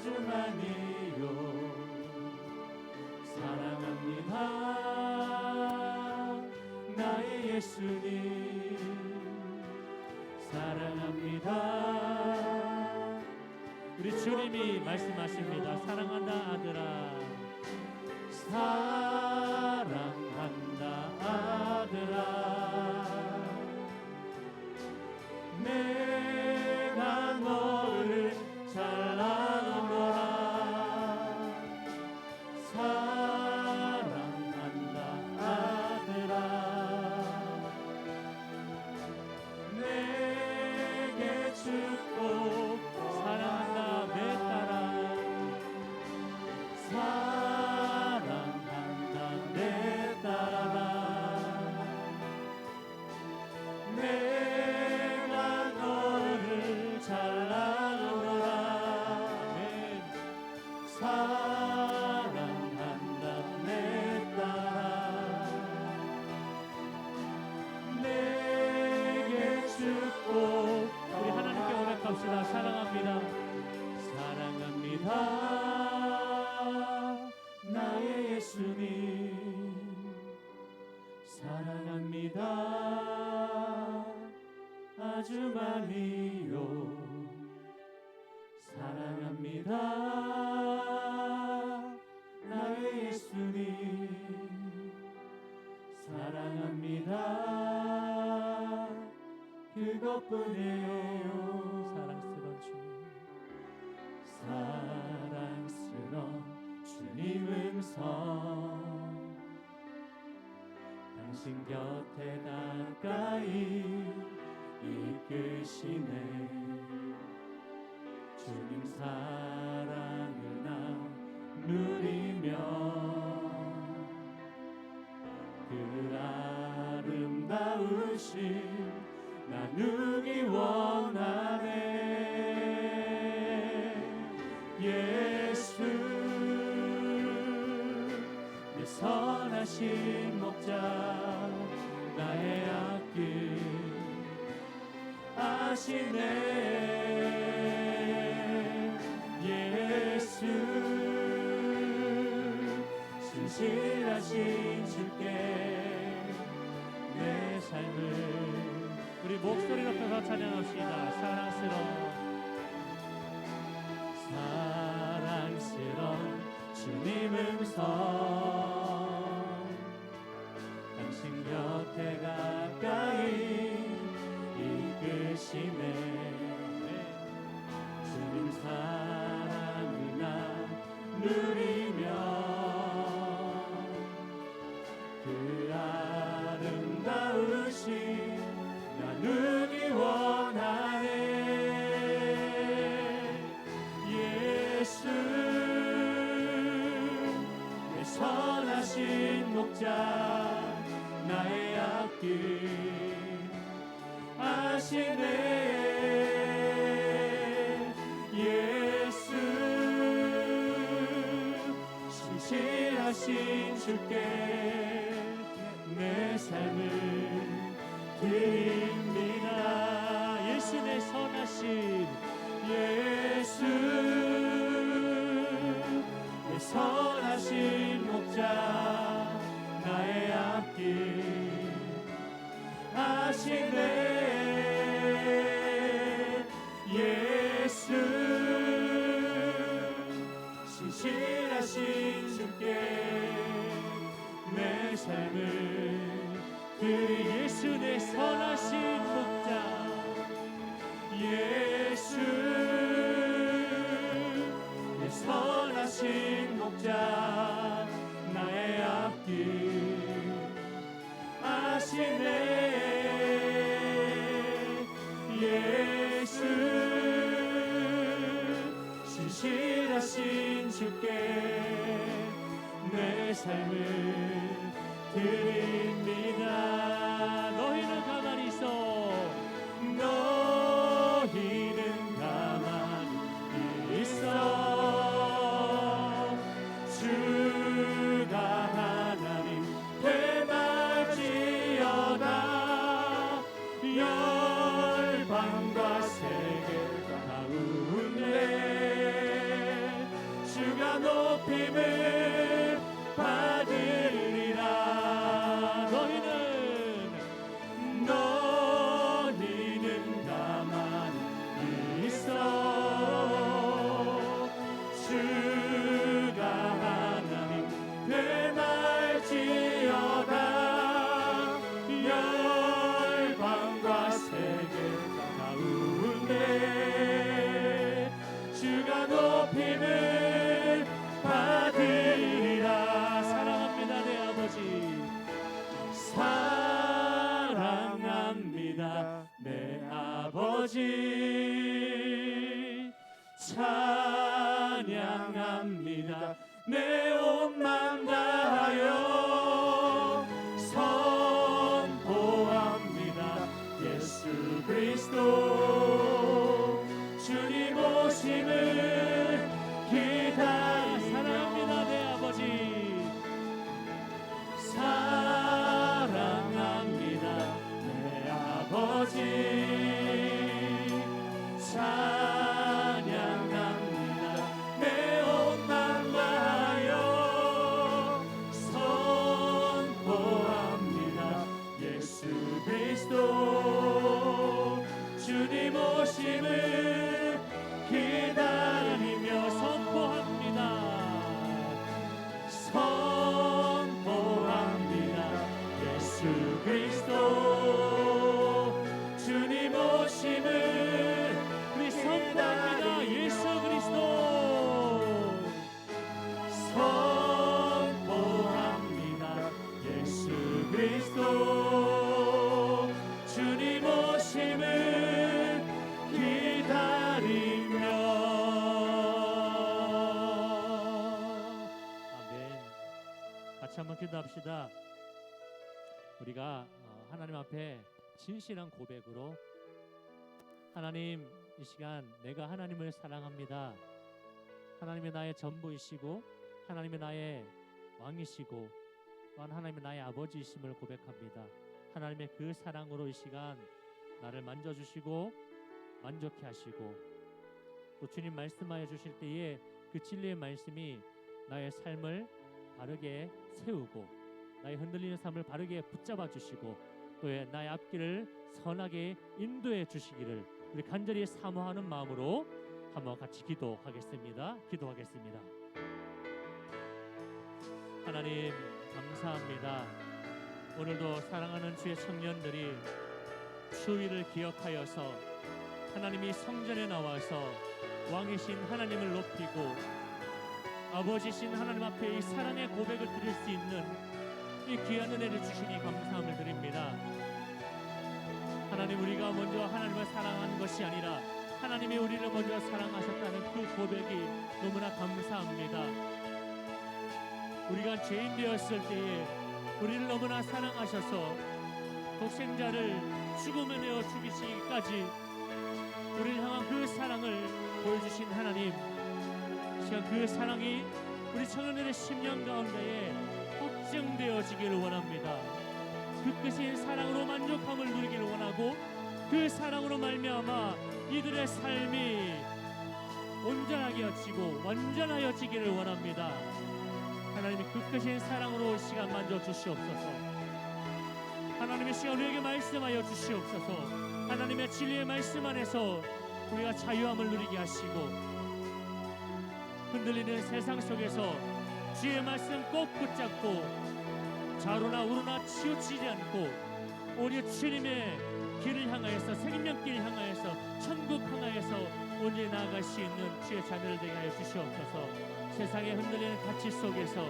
아주 많이요. 사랑합니다 나의 예수님, 사랑합니다. 우리 주님이 말씀하십니다. 사랑한다 아들아, 사랑한다 아들아, 내가 너를 잘 아노라. 사랑한다 아들아, 내게 축복. 사랑한다 내 딸아, 사랑한다 내 딸아, 내가 너를 잘 아노라. 사랑한다 내 딸아, 내게 축복. 우리 하나님께 고백합시다. 사랑합니다, 사랑합니다 나의 예수님, 사랑합니다 아주 많이요. 사랑합니다 나의 예수님, 사랑합니다 그것뿐이에요. 사랑스러운 주님, 사랑스러운 주님 음성, 당신 곁에 가까이 이끄시네. 주님 사랑을 나 누리며 그 아름다우신 나누기 원하네. 예수 내 선하신 목자, 나의 앞길 아시네. 예수 신실하신 주께 내 삶을. 우리 목소리 높여서 찬양합시다. 사랑스러운 주님 음성, 당신 곁에 가까이 이끄시네. 주님 사랑을 나 누리며 그 아름다우신 나누기 원하네. 예수 내 선하신 목자, 나의 앞길 아시네. 예수 신실하신 주께 내 삶을 드립니다. 예수 내 선하신, 예수 내 선하신 목자, 나의 앞길 아시네. 예수 신실하신 주께 내 삶을 예수 내 선하신 목자, 예수 내 선하신 목자, 나의 앞길 아시네. 예수 신실하신 주께 내 삶을 드립니다. 너희는 가만히 있어. 너희는 가만히 있어. 주가 하나님 되날지어다. 열방과 세계 가운데 높임을 받으리라. 너희는 가만히 있어. 주가 하나님 되날지어다. 열방과 세계 가운데 주가 높임을 받으리라. 사랑합니다 내 아버지. 사랑합니다 내 아버지. 찬양합니다 내 온 맘 다하여. 선포합니다 예수 그리스도 주님 오심을 기다립니다. 사랑합니다 내 아버지. 사랑합니다 내 아버지. 찬양합니다 내 온 맘 다하여. 선포합니다 예수 그리스도 주님 오심을 기다리며. 선포합니다. 선포합니다 예수 그리스도 주님 오심을. 우리 선포합니다 예수 그리스도. 선포합니다 예수 그리스도 주님 오심을 기다리며. 아멘. 같이 한번 기도합시다. 우리가 하나님 앞에 진실한 고백으로, 하나님 이 시간 내가 하나님을 사랑합니다. 하나님이 나의 전부이시고 하나님이 나의 왕이시고 또한 하나님이 나의 아버지이심을 고백합니다. 하나님의 그 사랑으로 이 시간 나를 만져주시고 만족해 하시고, 또 주님 말씀하여 주실 때에 그 진리의 말씀이 나의 삶을 바르게 세우고 나의 흔들리는 삶을 바르게 붙잡아 주시고 또 나의 앞길을 선하게 인도해 주시기를 우리 간절히 사모하는 마음으로 한번 같이 기도하겠습니다. 하나님 감사합니다. 오늘도 사랑하는 주의 청년들이 주의를 기억하여서 하나님이 성전에 나와서 왕이신 하나님을 높이고 아버지신 하나님 앞에 이 사랑의 고백을 드릴 수 있는 이 귀한 은혜를 주시니 감사함을 드립니다. 하나님, 우리가 먼저 하나님을 사랑한 것이 아니라 하나님이 우리를 먼저 사랑하셨다는 그 고백이 너무나 감사합니다. 우리가 죄인 되었을 때에 우리를 너무나 사랑하셔서 독생자를 죽음에 내어 죽이시기까지 우리를 향한 그 사랑을 보여주신 하나님, 시간 그 사랑이 우리 청년들의 심령 가운데에 확증되어지기를 원합니다. 그 끝인 사랑으로 만족함을 누리기를 원하고 그 사랑으로 말미암아 이들의 삶이 온전하게지고 완전하여지기를 원합니다. 하나님이 그 끝인 사랑으로 시간 만져 주시옵소서. 하나님의 시간 우리에게 말씀하여 주시옵소서. 하나님의 진리의 말씀 안에서 우리가 자유함을 누리게 하시고 흔들리는 세상 속에서 주의 말씀 꼭 붙잡고 좌로나 우로나 치우치지 않고 오직 주님의 길을 향하여서 생명길을 향하여서 천국 향하여서 온전히 나아갈 수 있는 주의 자녀를 되게 하여 주시옵소서. 세상에 흔들리는 가치 속에서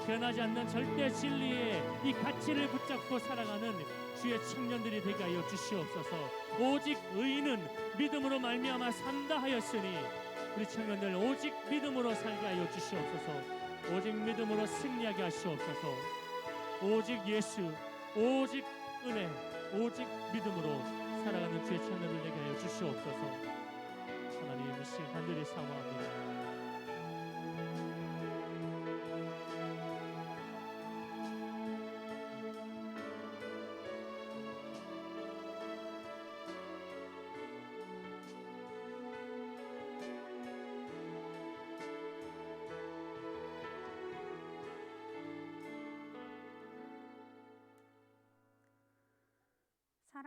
변하지 않는 절대 진리의 이 가치를 붙잡고 살아가는 주의 청년들이 되게 하여 주시옵소서. 오직 의인은 믿음으로 말미암아 산다 하였으니 우리 청년들 오직 믿음으로 살게 하여 주시옵소서. 오직 믿음으로 승리하게 하시옵소서. 오직 예수, 오직 은혜, 오직 믿음으로 살아가는 주의 청년들 되게 하여 주시옵소서. 하나님 이 시간 간절히 사모합니다.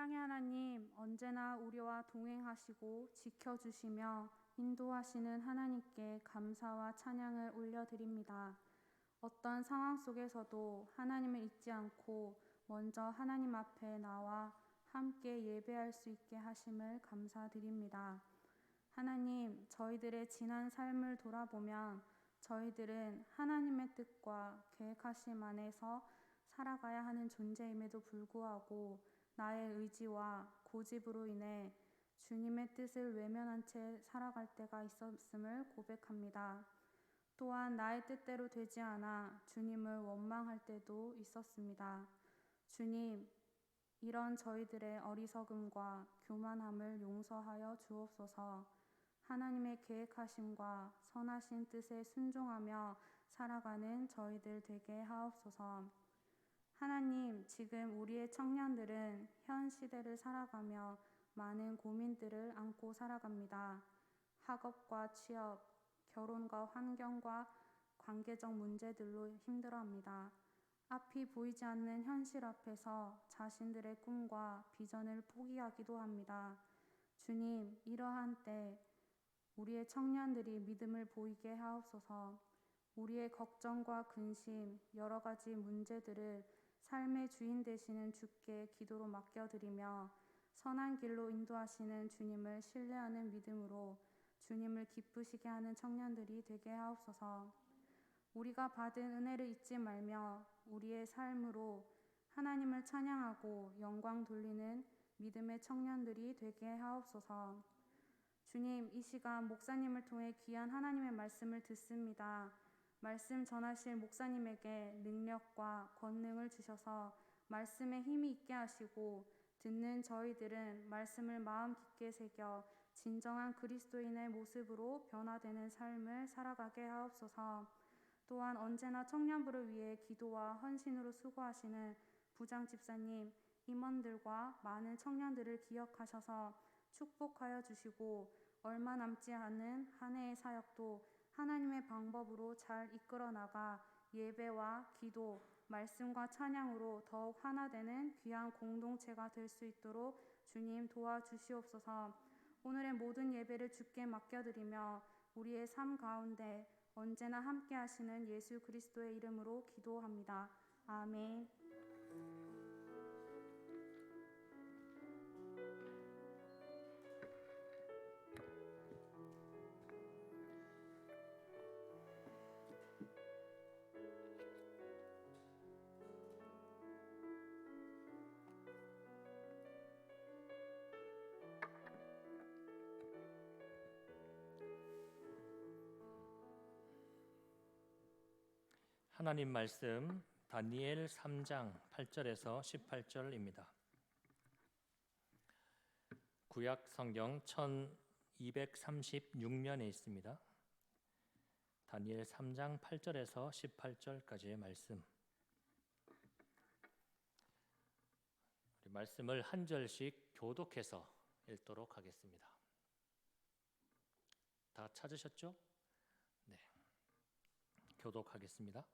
사랑의 하나님, 언제나 우리와 동행하시고 지켜주시며 인도하시는 하나님께 감사와 찬양을 올려드립니다. 어떤 상황 속에서도 하나님을 잊지 않고 먼저 하나님 앞에 나와 함께 예배할 수 있게 하심을 감사드립니다. 하나님, 저희들의 지난 삶을 돌아보면 저희들은 하나님의 뜻과 계획하심 안에서 살아가야 하는 존재임에도 불구하고 나의 의지와 고집으로 인해 주님의 뜻을 외면한 채 살아갈 때가 있었음을 고백합니다. 또한 나의 뜻대로 되지 않아 주님을 원망할 때도 있었습니다. 주님, 이런 저희들의 어리석음과 교만함을 용서하여 주옵소서. 하나님의 계획하심과 선하신 뜻에 순종하며 살아가는 저희들 되게 하옵소서. 하나님, 지금 우리의 청년들은 현 시대를 살아가며 많은 고민들을 안고 살아갑니다. 학업과 취업, 결혼과 환경과 관계적 문제들로 힘들어합니다. 앞이 보이지 않는 현실 앞에서 자신들의 꿈과 비전을 포기하기도 합니다. 주님, 이러한 때 우리의 청년들이 믿음을 보이게 하옵소서. 우리의 걱정과 근심, 여러 가지 문제들을 삶의 주인 되시는 주께 기도로 맡겨드리며 선한 길로 인도하시는 주님을 신뢰하는 믿음으로 주님을 기쁘시게 하는 청년들이 되게 하옵소서. 우리가 받은 은혜를 잊지 말며 우리의 삶으로 하나님을 찬양하고 영광 돌리는 믿음의 청년들이 되게 하옵소서. 주님, 이 시간 목사님을 통해 귀한 하나님의 말씀을 듣습니다. 말씀 전하실 목사님에게 능력과 권능을 주셔서 말씀에 힘이 있게 하시고 듣는 저희들은 말씀을 마음 깊게 새겨 진정한 그리스도인의 모습으로 변화되는 삶을 살아가게 하옵소서. 또한 언제나 청년부를 위해 기도와 헌신으로 수고하시는 부장 집사님, 임원들과 많은 청년들을 기억하셔서 축복하여 주시고 얼마 남지 않은 한 해의 사역도 하나님의 방법으로 잘 이끌어 나가 예배와 기도, 말씀과 찬양으로 더욱 하나 되는 귀한 공동체가 될 수 있도록 주님 도와주시옵소서. 오늘의 모든 예배를 주께 맡겨드리며 우리의 삶 가운데 언제나 함께 하시는 예수 그리스도의 이름으로 기도합니다. 아멘. 하나님 말씀 다니엘 3장 8절에서 18절입니다. 구약 성경 1236면에 있습니다. 다니엘 3장 8절에서 18절까지의 말씀. 우리 말씀을 한 절씩 교독해서 읽도록 하겠습니다. 다 찾으셨죠? 네. 교독하겠습니다.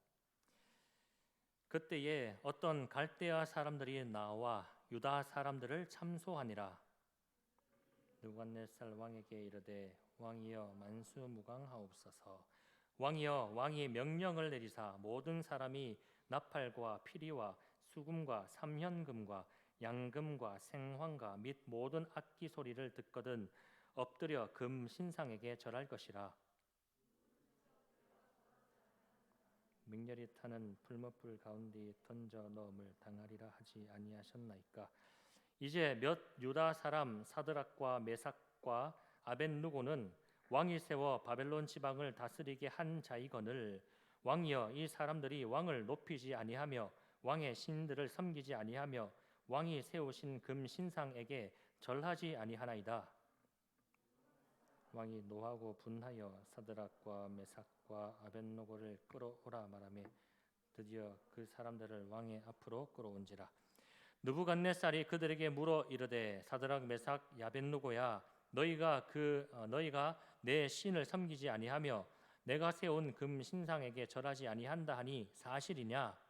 그때에 어떤 갈대아 사람들이 나와 유다 사람들을 참소하니라. 느부갓네살 왕에게 이르되 왕이여 만수무강하옵소서. 왕이여 왕이 명령을 내리사 모든 사람이 나팔과 피리와 수금과 삼현금과 양금과 생황과 및 모든 악기 소리를 듣거든 엎드려 금 신상에게 절할 것이라. 맹렬히 타는 풀무불 가운데 던져 넣음을 당하리라 하지 아니하셨나이까. 이제 몇 유다 사람 사드락과 메삭과 아벳누고는 왕이 세워 바벨론 지방을 다스리게 한 자이거늘 왕이여 이 사람들이 왕을 높이지 아니하며 왕의 신들을 섬기지 아니하며 왕이 세우신 금 신상에게 절하지 아니하나이다. 왕이 노하고 분하여 사드락과 메삭과 아벳노고를 끌어오라 말하며 드디어 그 사람들을 왕의 앞으로 끌어온지라. 느부갓네살이 그들에게 물어 이르되 사드락 메삭 아벳노고야 너희가 내 신을 섬기지 아니하며 내가 세운 금 신상에게 절하지 아니한다 하니 사실이냐?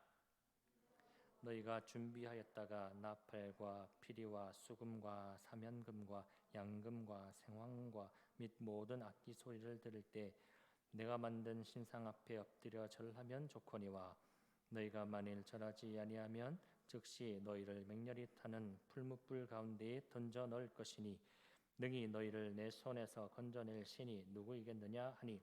너희가 준비하였다가 나팔과 피리와 수금과 사면금과 양금과 생황과 및 모든 악기 소리를 들을 때 내가 만든 신상 앞에 엎드려 절하면 좋거니와 너희가 만일 절하지 아니하면 즉시 너희를 맹렬히 타는 풀무불 가운데에 던져 넣을 것이니 능히 너희를 내 손에서 건져낼 신이 누구이겠느냐 하니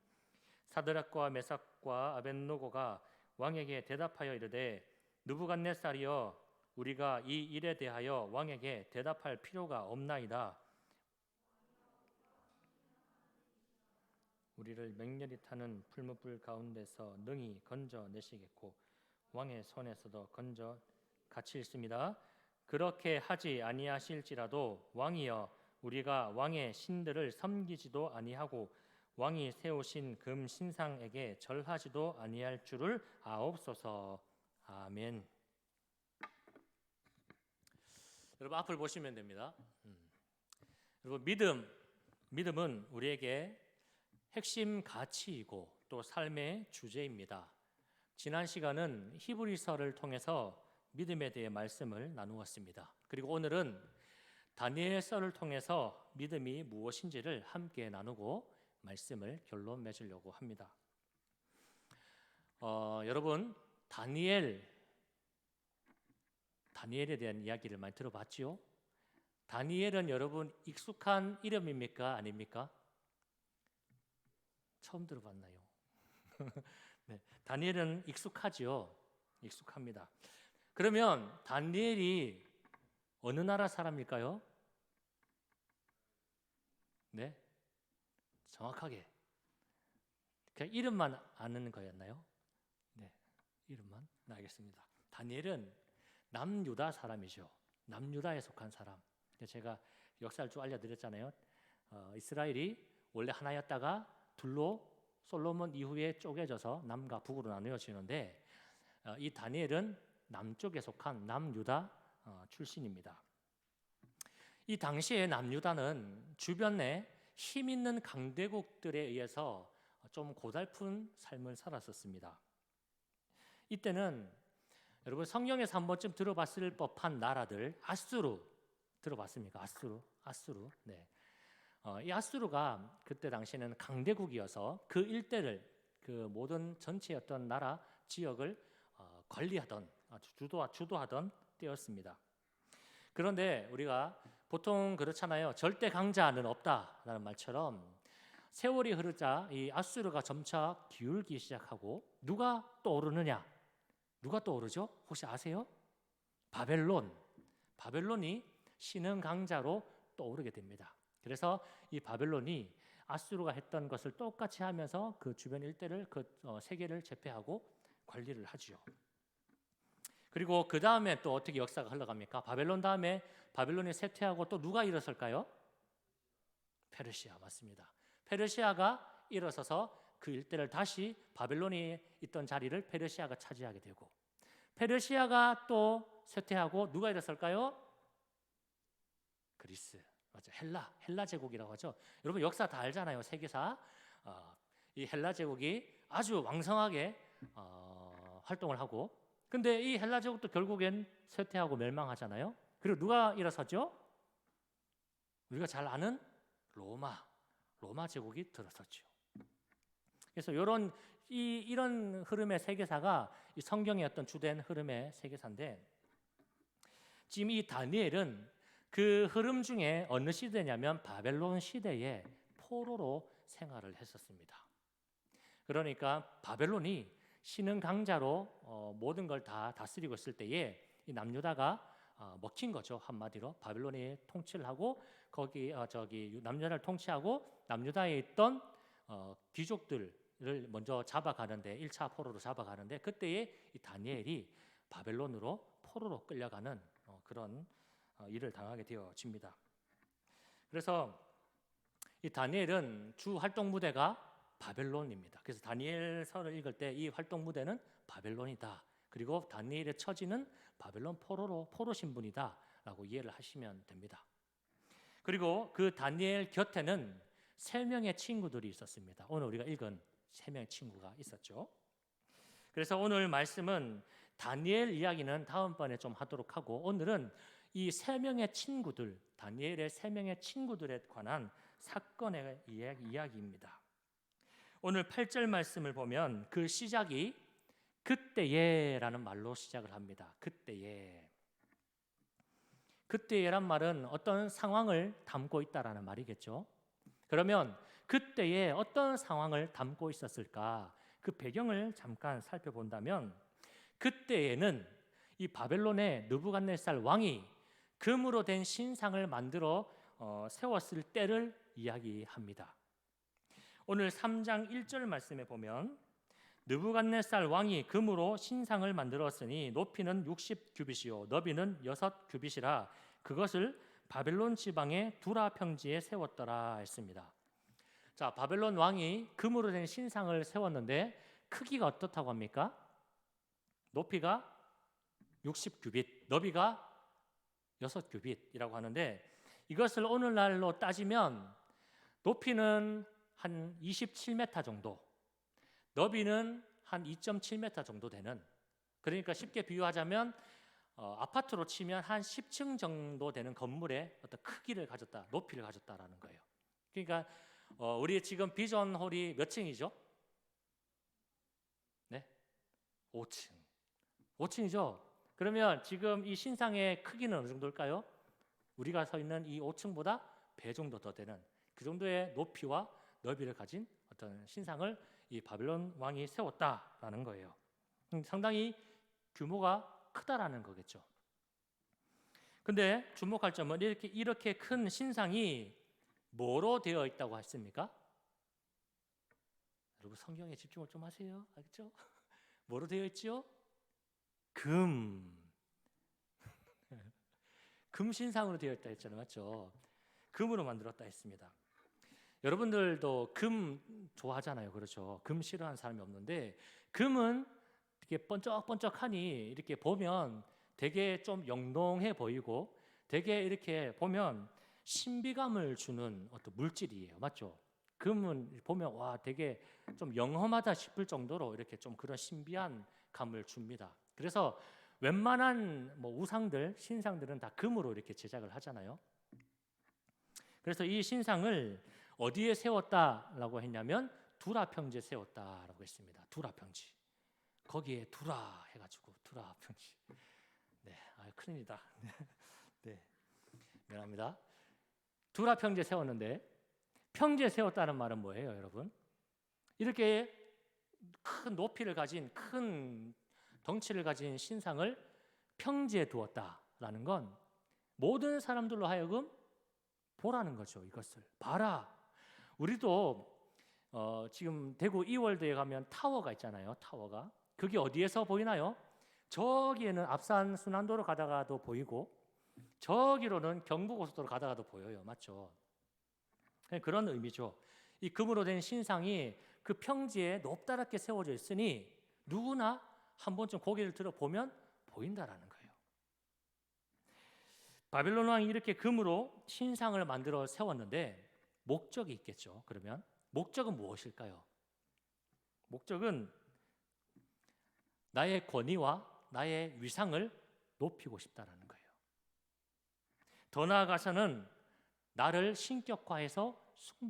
사드락과 메삭과 아벳노고가 왕에게 대답하여 이르되 느부갓네살이여 우리가 이 일에 대하여 왕에게 대답할 필요가 없나이다. 우리를 맹렬히 타는 풀무불 가운데서 능히 건져내시겠고 왕의 손에서도 건져 같이 읽습니다. 그렇게 하지 아니하실지라도 왕이여 우리가 왕의 신들을 섬기지도 아니하고 왕이 세우신 금 신상에게 절하지도 아니할 줄을 아옵소서. 아멘. 여러분 앞을 보시면 됩니다. 여러분 믿음은 우리에게 핵심 가치이고 또 삶의 주제입니다. 지난 시간은 히브리서를 통해서 믿음에 대해 말씀을 나누었습니다. 그리고 오늘은 다니엘서를 통해서 믿음이 무엇인지를 함께 나누고 말씀을 결론 맺으려고 합니다. 여러분 다니엘에 대한 이야기를 많이 들어봤지요? 다니엘은 여러분 익숙한 이름입니까? 아닙니까? 처음 들어봤나요? 네, 다니엘은 익숙하지요. 익숙합니다. 그러면 다니엘이 어느 나라 사람일까요? 네, 정확하게 그냥 이름만 아는 거였나요? 네, 이름만 알겠습니다. 다니엘은 남유다 사람이죠. 남유다에 속한 사람. 제가 역사를 쭉 알려드렸잖아요. 이스라엘이 원래 하나였다가 둘로 솔로몬 이후에 쪼개져서 남과 북으로 나누어지는데 이 다니엘은 남쪽에 속한 남유다 출신입니다. 이 당시에 남유다는 주변에 힘 있는 강대국들에 의해서 좀 고달픈 삶을 살았었습니다. 이때는 여러분 성경에서 한 번쯤 들어봤을 법한 나라들 아수르 들어봤습니까? 아수르. 네. 이 아수르가 그때 당시에는 강대국이어서 그 일대를 그 모든 전체 어떤 나라 지역을 관리하던 주도하던 때였습니다. 그런데 우리가 보통 그렇잖아요. 절대 강자는 없다라는 말처럼 세월이 흐르자 이 아수르가 점차 기울기 시작하고 누가 떠오르느냐? 누가 떠오르죠? 혹시 아세요? 바벨론이 신흥 강자로 떠오르게 됩니다. 그래서 이 바벨론이 아수르가 했던 것을 똑같이 하면서 그 주변 일대를 세계를 제패하고 관리를 하지요. 그리고 그 다음에 또 어떻게 역사가 흘러갑니까? 바벨론 다음에 바벨론이 쇠퇴하고 또 누가 일어설까요? 페르시아 맞습니다. 페르시아가 일어서서 그 일대를 다시 바벨론이 있던 자리를 페르시아가 차지하게 되고 페르시아가 또 쇠퇴하고 누가 일어설까요? 그리스 맞죠? 헬라 제국이라고 하죠. 여러분 역사 다 알잖아요. 세계사. 이 헬라 제국이 아주 왕성하게 활동을 하고 근데 이 헬라 제국도 결국엔 쇠퇴하고 멸망하잖아요. 그리고 누가 일어섰죠? 우리가 잘 아는 로마 제국이 들어섰죠. 그래서 이런 흐름의 세계사가 이 성경의 어떤 주된 흐름의 세계사인데 지금 이 다니엘은 그 흐름 중에 어느 시대냐면 바벨론 시대의 포로로 생활을 했었습니다. 그러니까 바벨론이 신흥 강자로 모든 걸 다 다스리고 있을 때에 이 남유다가 먹힌 거죠. 한마디로 바벨론이 통치를 하고 거기 남유다를 통치하고 남유다에 있던 귀족들을 먼저 잡아가는데 1차 포로로 잡아가는데 그때에 이 다니엘이 바벨론으로 포로로 끌려가는 그런 일을 당하게 되어집니다. 그래서 이 다니엘은 주 활동 무대가 바벨론입니다. 그래서 다니엘서를 읽을 때 이 활동 무대는 바벨론이다. 그리고 다니엘의 처지는 바벨론 포로 신분이다라고 이해를 하시면 됩니다. 그리고 그 다니엘 곁에는 3명의 친구들이 있었습니다. 오늘 우리가 읽은 3명의 친구가 있었죠. 그래서 오늘 말씀은 다니엘 이야기는 다음번에 좀 하도록 하고, 오늘은 이 세 명의 친구들, 다니엘의 세 명의 친구들에 관한 사건의 이야기입니다. 오늘 8절 말씀을 보면 그 시작이 그때에라는 말로 시작을 합니다. 그때에. 그때에란 말은 어떤 상황을 담고 있다라는 말이겠죠. 그러면 그때에 어떤 상황을 담고 있었을까? 그 배경을 잠깐 살펴본다면, 그때에는 이 바벨론의 느부갓네살 왕이 금으로 된 신상을 만들어 세웠을 때를 이야기합니다. 오늘 3장 1절 말씀에 보면 느부갓네살 왕이 금으로 신상을 만들었으니 높이는 60규빗이요 너비는 6규빗이라 그것을 바벨론 지방의 두라 평지에 세웠더라 했습니다. 자, 바벨론 왕이 금으로 된 신상을 세웠는데 크기가 어떻다고 합니까? 높이가 60규빗, 너비가 6규빗이라고 하는데, 이것을 오늘날로 따지면 높이는 한 27m 정도, 너비는 한 2.7m 정도 되는, 그러니까 쉽게 비유하자면 아파트로 치면 한 10층 정도 되는 건물의 어떤 크기를 가졌다, 높이를 가졌다라는 거예요. 그러니까 우리 지금 비전홀이 몇 층이죠? 네, 5층. 5층이죠. 그러면 지금 이 신상의 크기는 어느 정도일까요? 우리가 서 있는 이 5층보다 배 정도 더 되는 그 정도의 높이와 너비를 가진 어떤 신상을 이 바벨론 왕이 세웠다라는 거예요. 상당히 규모가 크다라는 거겠죠. 근데 주목할 점은 이렇게 큰 신상이 뭐로 되어 있다고 했습니까? 여러분 성경에 집중을 좀 하세요. 알겠죠? 뭐로 되어 있죠? 금 신상으로 되어 있다 했잖아요. 맞죠? 금으로 만들었다 했습니다. 여러분들도 금 좋아하잖아요. 그렇죠? 금 싫어하는 사람이 없는데, 금은 이렇게 번쩍번쩍하니 이렇게 보면 되게 좀 영롱해 보이고 되게 이렇게 보면 신비감을 주는 어떤 물질이에요. 맞죠? 금은 보면 와 되게 좀 영험하다 싶을 정도로 이렇게 좀 그런 신비한 감을 줍니다. 그래서 웬만한 우상들, 신상들은 다 금으로 이렇게 제작을 하잖아요. 그래서 이 신상을 어디에 세웠다라고 했냐면 두라 평지에 세웠다라고 했습니다. 두라 평지. 거기에 두라 해가지고 두라 평지. 네, 큰일이다. 네, 미안합니다. 두라 평지에 세웠는데, 평지에 세웠다는 말은 뭐예요, 여러분? 이렇게 큰 높이를 가진, 큰 덩치를 가진 신상을 평지에 두었다라는 건 모든 사람들로 하여금 보라는 거죠. 이것을 봐라. 우리도 지금 대구 이월드에 가면 타워가 있잖아요. 타워가. 그게 어디에서 보이나요? 저기에는 앞산 순환도로 가다가도 보이고 저기로는 경부고속도로 가다가도 보여요. 맞죠? 그런 의미죠. 이 금으로 된 신상이 그 평지에 높다랗게 세워져 있으니 누구나 한 번쯤 고개를 들어보면 보인다라는 거예요. 바벨론 왕이 이렇게 금으로 신상을 만들어 세웠는데 목적이 있겠죠. 그러면 목적은 무엇일까요? 목적은 나의 권위와 나의 위상을 높이고 싶다라는 거예요. 더 나아가서는 나를 신격화해서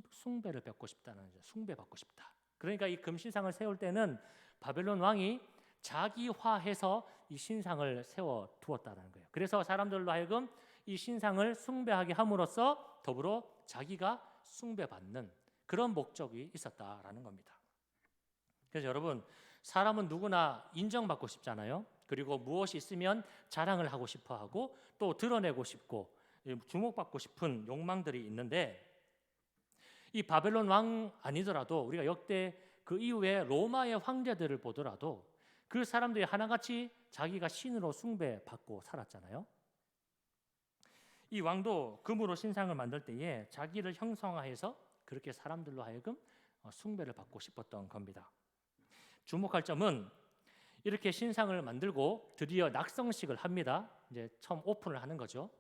숭배를 받고 싶다는 거죠. 숭배받고 싶다. 그러니까 이 금신상을 세울 때는 바벨론 왕이 자기화해서 이 신상을 세워 두었다는 거예요. 그래서 사람들로 하여금 이 신상을 숭배하게 함으로써 더불어 자기가 숭배받는 그런 목적이 있었다라는 겁니다. 그래서 여러분, 사람은 누구나 인정받고 싶잖아요. 그리고 무엇이 있으면 자랑을 하고 싶어하고 또 드러내고 싶고 주목받고 싶은 욕망들이 있는데, 이 바벨론 왕 아니더라도 우리가 역대 그 이후에 로마의 황제들을 보더라도 그 사람들이 하나같이 자기가 신으로 숭배받고 살았잖아요. 이 왕도 금으로 신상을 만들 때에 자기를 형성화해서 그렇게 사람들로 하여금 숭배를 받고 싶었던 겁니다. 주목할 점은 이렇게 신상을 만들고 드디어 낙성식을 합니다. 이제 처음 오픈을 하는 거죠.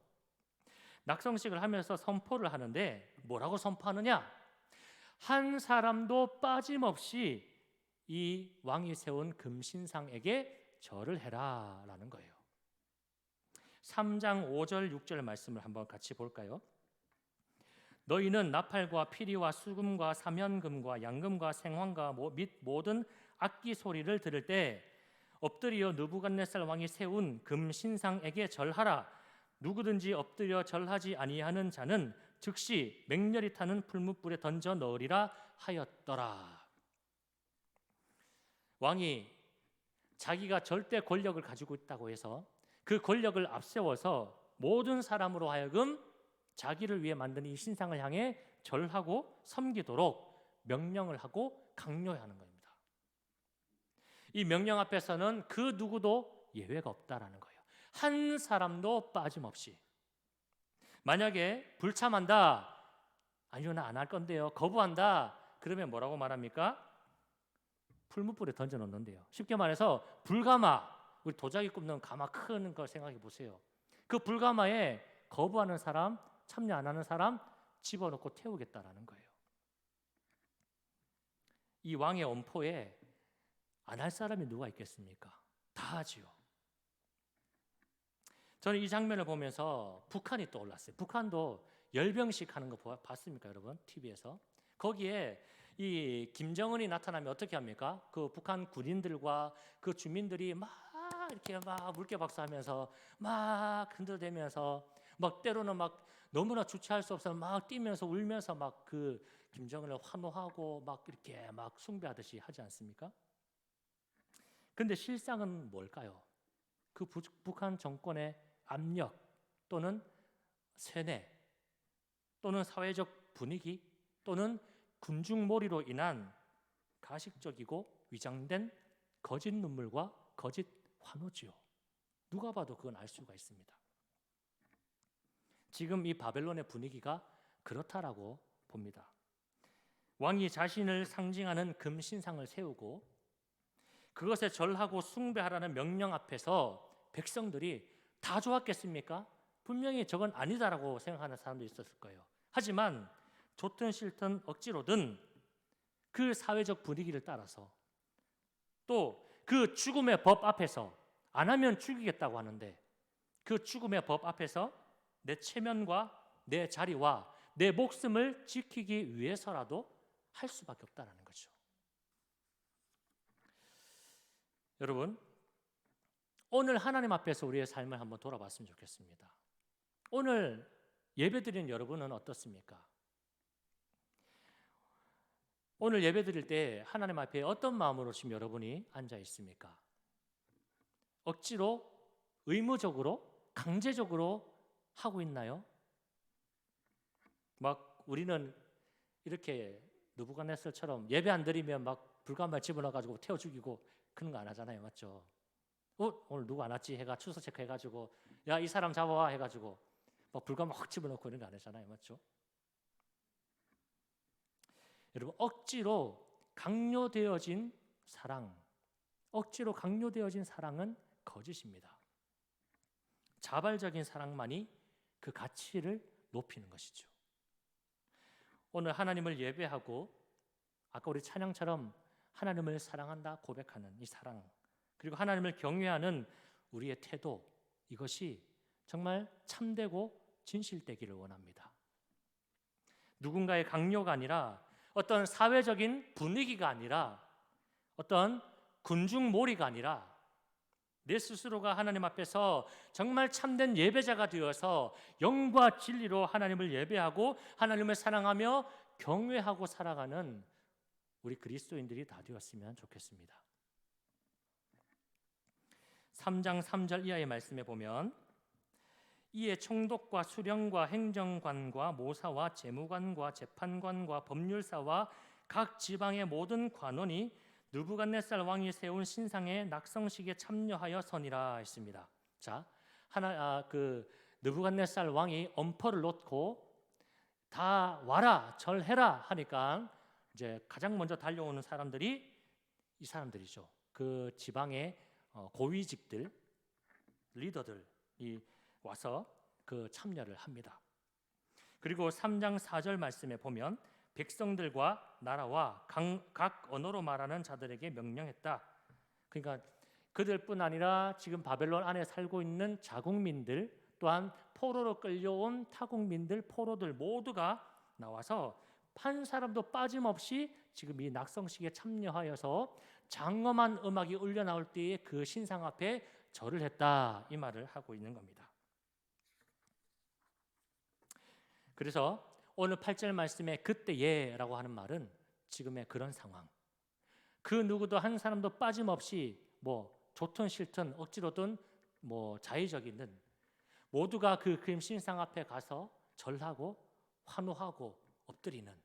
낙성식을 하면서 선포를 하는데 뭐라고 선포하느냐? 한 사람도 빠짐없이 이 왕이 세운 금신상에게 절을 해라라는 거예요. 3장 5절 6절 말씀을 한번 같이 볼까요? 너희는 나팔과 피리와 수금과 사면금과 양금과 생황과 및 모든 악기 소리를 들을 때 엎드려 느부갓네살 왕이 세운 금신상에게 절하라. 누구든지 엎드려 절하지 아니하는 자는 즉시 맹렬히 타는 풀무불에 던져 넣으리라 하였더라. 왕이 자기가 절대 권력을 가지고 있다고 해서 그 권력을 앞세워서 모든 사람으로 하여금 자기를 위해 만든 이 신상을 향해 절하고 섬기도록 명령을 하고 강요하는 겁니다. 이 명령 앞에서는 그 누구도 예외가 없다라는 거예요. 한 사람도 빠짐없이. 만약에 불참한다, 아니요 나 안 할 건데요, 거부한다, 그러면 뭐라고 말합니까? 풀무불에 던져 놓는데요. 쉽게 말해서 불가마, 우리 도자기 굽는 가마 큰 거 생각해 보세요. 그 불가마에 거부하는 사람, 참여 안 하는 사람 집어넣고 태우겠다라는 거예요. 이 왕의 엄포에 안 할 사람이 누가 있겠습니까? 다 하지요. 저는 이 장면을 보면서 북한이 떠올랐어요. 북한도 열병식 하는 거 봤습니까, 여러분? TV에서. 거기에 이 김정은이 나타나면 어떻게 합니까? 그 북한 군인들과 그 주민들이 막 이렇게 막 물개박수하면서 막 흔들대면서 막 때로는 막 너무나 주체할 수 없어서 막 뛰면서 울면서 막 그 김정은을 환호하고 막 이렇게 막 숭배하듯이 하지 않습니까? 근데 실상은 뭘까요? 그 북한 정권의 압력 또는 세뇌 또는 사회적 분위기 또는 군중몰이로 인한 가식적이고 위장된 거짓 눈물과 거짓 환호지요. 누가 봐도 그건 알 수가 있습니다. 지금 이 바벨론의 분위기가 그렇다라고 봅니다. 왕이 자신을 상징하는 금신상을 세우고 그것에 절하고 숭배하라는 명령 앞에서 백성들이 다 좋았겠습니까? 분명히 저건 아니다라고 생각하는 사람도 있었을 거예요. 하지만 좋든 싫든 억지로든 그 사회적 분위기를 따라서 또 그 죽음의 법 앞에서 안 하면 죽이겠다고 하는데 그 죽음의 법 앞에서 내 체면과 내 자리와 내 목숨을 지키기 위해서라도 할 수밖에 없다는 거죠. 여러분, 오늘 하나님 앞에서 우리의 삶을 한번 돌아봤으면 좋겠습니다. 오늘 예배드리는 여러분은 어떻습니까? 오늘 예배드릴 때 하나님 앞에 어떤 마음으로 지금 여러분이 앉아 있습니까? 억지로, 의무적으로, 강제적으로 하고 있나요? 막 우리는 이렇게 느부갓네살처럼 예배 안 드리면 막 불가마 집어넣어 가지고 태워 죽이고 그런 거 안 하잖아요, 맞죠? 오늘 누구 안 왔지 해가 추석 체크해가지고 야 이 사람 잡아와 해가지고 막 불가마 확 집어넣고 이런 거 안 하잖아요, 맞죠? 여러분, 억지로 강요되어진 사랑, 억지로 강요되어진 사랑은 거짓입니다. 자발적인 사랑만이 그 가치를 높이는 것이죠. 오늘 하나님을 예배하고 아까 우리 찬양처럼 하나님을 사랑한다 고백하는 이 사랑, 그리고 하나님을 경외하는 우리의 태도, 이것이 정말 참되고 진실되기를 원합니다. 누군가의 강요가 아니라 어떤 사회적인 분위기가 아니라 어떤 군중몰이가 아니라 내 스스로가 하나님 앞에서 정말 참된 예배자가 되어서 영과 진리로 하나님을 예배하고 하나님을 사랑하며 경외하고 살아가는 우리 그리스도인들이 다 되었으면 좋겠습니다. 3장 3절 이하의 말씀에 보면 이에 총독과 수령과 행정관과 모사와 재무관과 재판관과 법률사와 각 지방의 모든 관원이 느부갓네살 왕이 세운 신상의 낙성식에 참여하여 서니라 했습니다. 자, 느부갓네살 왕이 엄포를 놓고 다 와라 절해라 하니까 이제 가장 먼저 달려오는 사람들이 이 사람들이죠. 그 지방의 고위직들, 리더들이 와서 그 참여를 합니다. 그리고 3장 4절 말씀에 보면 백성들과 나라와 각 언어로 말하는 자들에게 명령했다. 그러니까 그들뿐 아니라 지금 바벨론 안에 살고 있는 자국민들, 또한 포로로 끌려온 타국민들, 포로들 모두가 나와서 한 사람도 빠짐없이 지금 이 낙성식에 참여하여서 장엄한 음악이 울려 나올 때에 그 신상 앞에 절을 했다, 이 말을 하고 있는 겁니다. 그래서 오늘 8절 말씀에 그때예라고 하는 말은 지금의 그런 상황, 그 누구도 한 사람도 빠짐없이 뭐 좋든 싫든 억지로든 뭐 자의적이든 모두가 그 그림 신상 앞에 가서 절하고 환호하고 엎드리는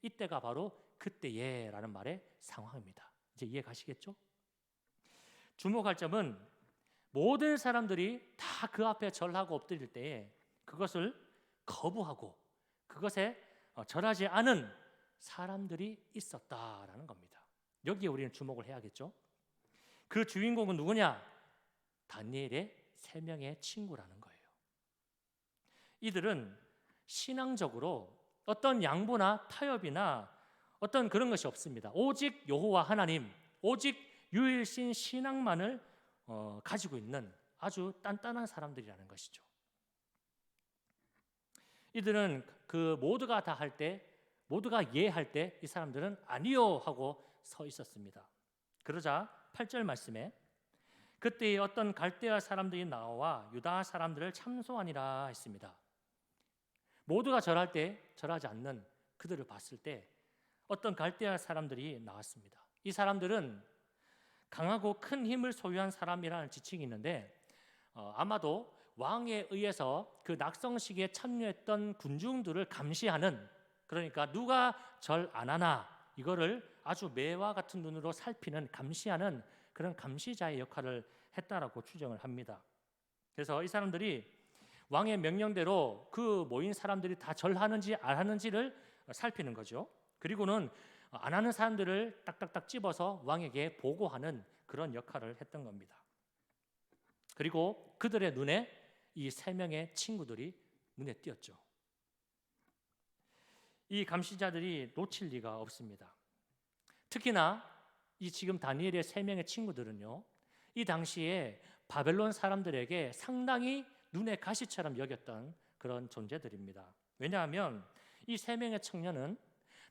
이때가 바로 그때예라는 말의 상황입니다. 이제 이해 가시겠죠? 주목할 점은 모든 사람들이 다 그 앞에 절하고 엎드릴 때에 그것을 거부하고 그것에 절하지 않은 사람들이 있었다라는 겁니다. 여기에 우리는 주목을 해야겠죠? 그 주인공은 누구냐? 다니엘의 3명의 친구라는 거예요. 이들은 신앙적으로 어떤 양보나 타협이나 어떤 그런 것이 없습니다. 오직 여호와 하나님, 오직 유일신 신앙만을 가지고 있는 아주 단단한 사람들이라는 것이죠. 이들은 그 모두가 다 할 때, 모두가 예할 때 이 사람들은 아니요 하고 서 있었습니다. 그러자 8절 말씀에 그때 어떤 갈대아 사람들이 나와 유다 사람들을 참소하니라 했습니다. 모두가 절할 때 절하지 않는 그들을 봤을 때 어떤 갈대아 사람들이 나왔습니다. 이 사람들은 강하고 큰 힘을 소유한 사람이라는 지칭이 있는데 아마도 왕에 의해서 그 낙성식에 참여했던 군중들을 감시하는, 그러니까 누가 절 안 하나 이거를 아주 매와 같은 눈으로 살피는, 감시하는 그런 감시자의 역할을 했다라고 추정을 합니다. 그래서 이 사람들이 왕의 명령대로 그 모인 사람들이 다 절하는지 안 하는지를 살피는 거죠. 그리고는 안 하는 사람들을 딱딱딱 집어서 왕에게 보고하는 그런 역할을 했던 겁니다. 그리고 그들의 눈에 이 3명의 친구들이 눈에 띄었죠. 이 감시자들이 놓칠 리가 없습니다. 특히나 이 지금 다니엘의 3명의 친구들은요, 이 당시에 바벨론 사람들에게 상당히 눈에 가시처럼 여겼던 그런 존재들입니다. 왜냐하면 이 3명의 청년은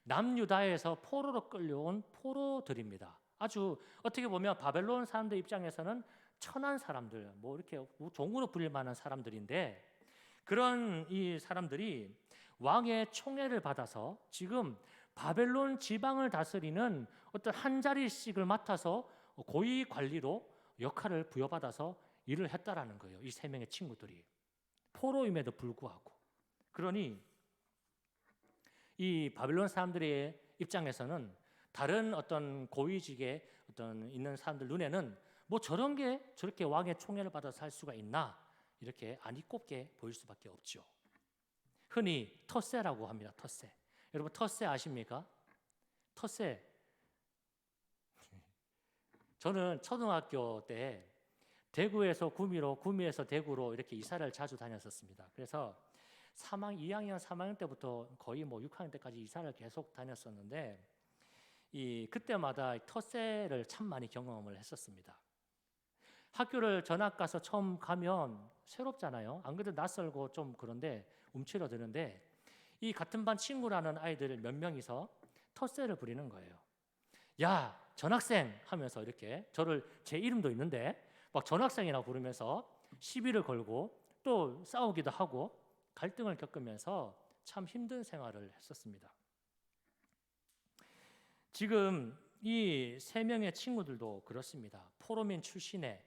남유다에서 포로로 끌려온 포로들입니다. 아주 어떻게 보면 바벨론 사람들 입장에서는 천한 사람들, 뭐 이렇게 종으로 불릴 만한 사람들인데, 그런 이 사람들이 왕의 총애를 받아서 지금 바벨론 지방을 다스리는 어떤 한 자리씩을 맡아서 고위 관리로 역할을 부여받아서 일을 했다라는 거예요. 이 3명의 친구들이 포로임에도 불구하고. 그러니 이 바벨론 사람들의 입장에서는 다른 어떤 고위직에 어떤 있는 사람들 눈에는 뭐 저런 게 저렇게 왕의 총애를 받아서 할 수가 있나, 이렇게 안이 꼽게 보일 수밖에 없죠. 흔히 텃세라고 합니다. 텃세. 여러분 텃세 아십니까? 텃세. 저는 초등학교 때 대구에서 구미로, 구미에서 대구로 이렇게 이사를 자주 다녔었습니다. 그래서 2학년, 3학년 때부터 거의 뭐 6학년 때까지 이사를 계속 다녔었는데 그때마다 텃세를 참 많이 경험을 했었습니다. 학교를 전학 가서 처음 가면 새롭잖아요. 안 그래도 낯설고 좀 그런데 움츠러드는데 이 같은 반 친구라는 아이들 몇 명이서 텃세를 부리는 거예요. 야, 전학생 하면서 이렇게 저를, 제 이름도 있는데 막 전학생이라고 부르면서 시비를 걸고 또 싸우기도 하고 갈등을 겪으면서 참 힘든 생활을 했었습니다. 지금 이 3명의 친구들도 그렇습니다. 포로민 출신의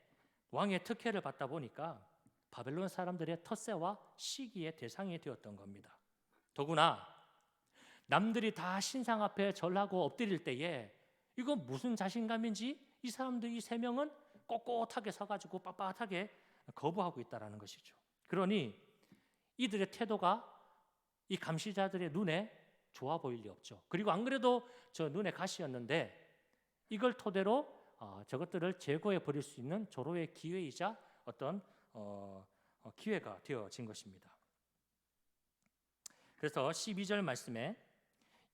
왕의 특혜를 받다 보니까 바벨론 사람들의 텃세와 시기의 대상이 되었던 겁니다. 더구나 남들이 다 신상 앞에 절하고 엎드릴 때에 이거 무슨 자신감인지 이 사람들, 이 3명은 꼿꼿하게 서가지고 빳빳하게 거부하고 있다는 것이죠. 그러니 이들의 태도가 이 감시자들의 눈에 좋아 보일 리 없죠. 그리고 안 그래도 저 눈에 가시였는데 이걸 토대로 저것들을 제거해 버릴 수 있는 조로의 기회이자 어떤 기회가 되어진 것입니다. 그래서 12절 말씀에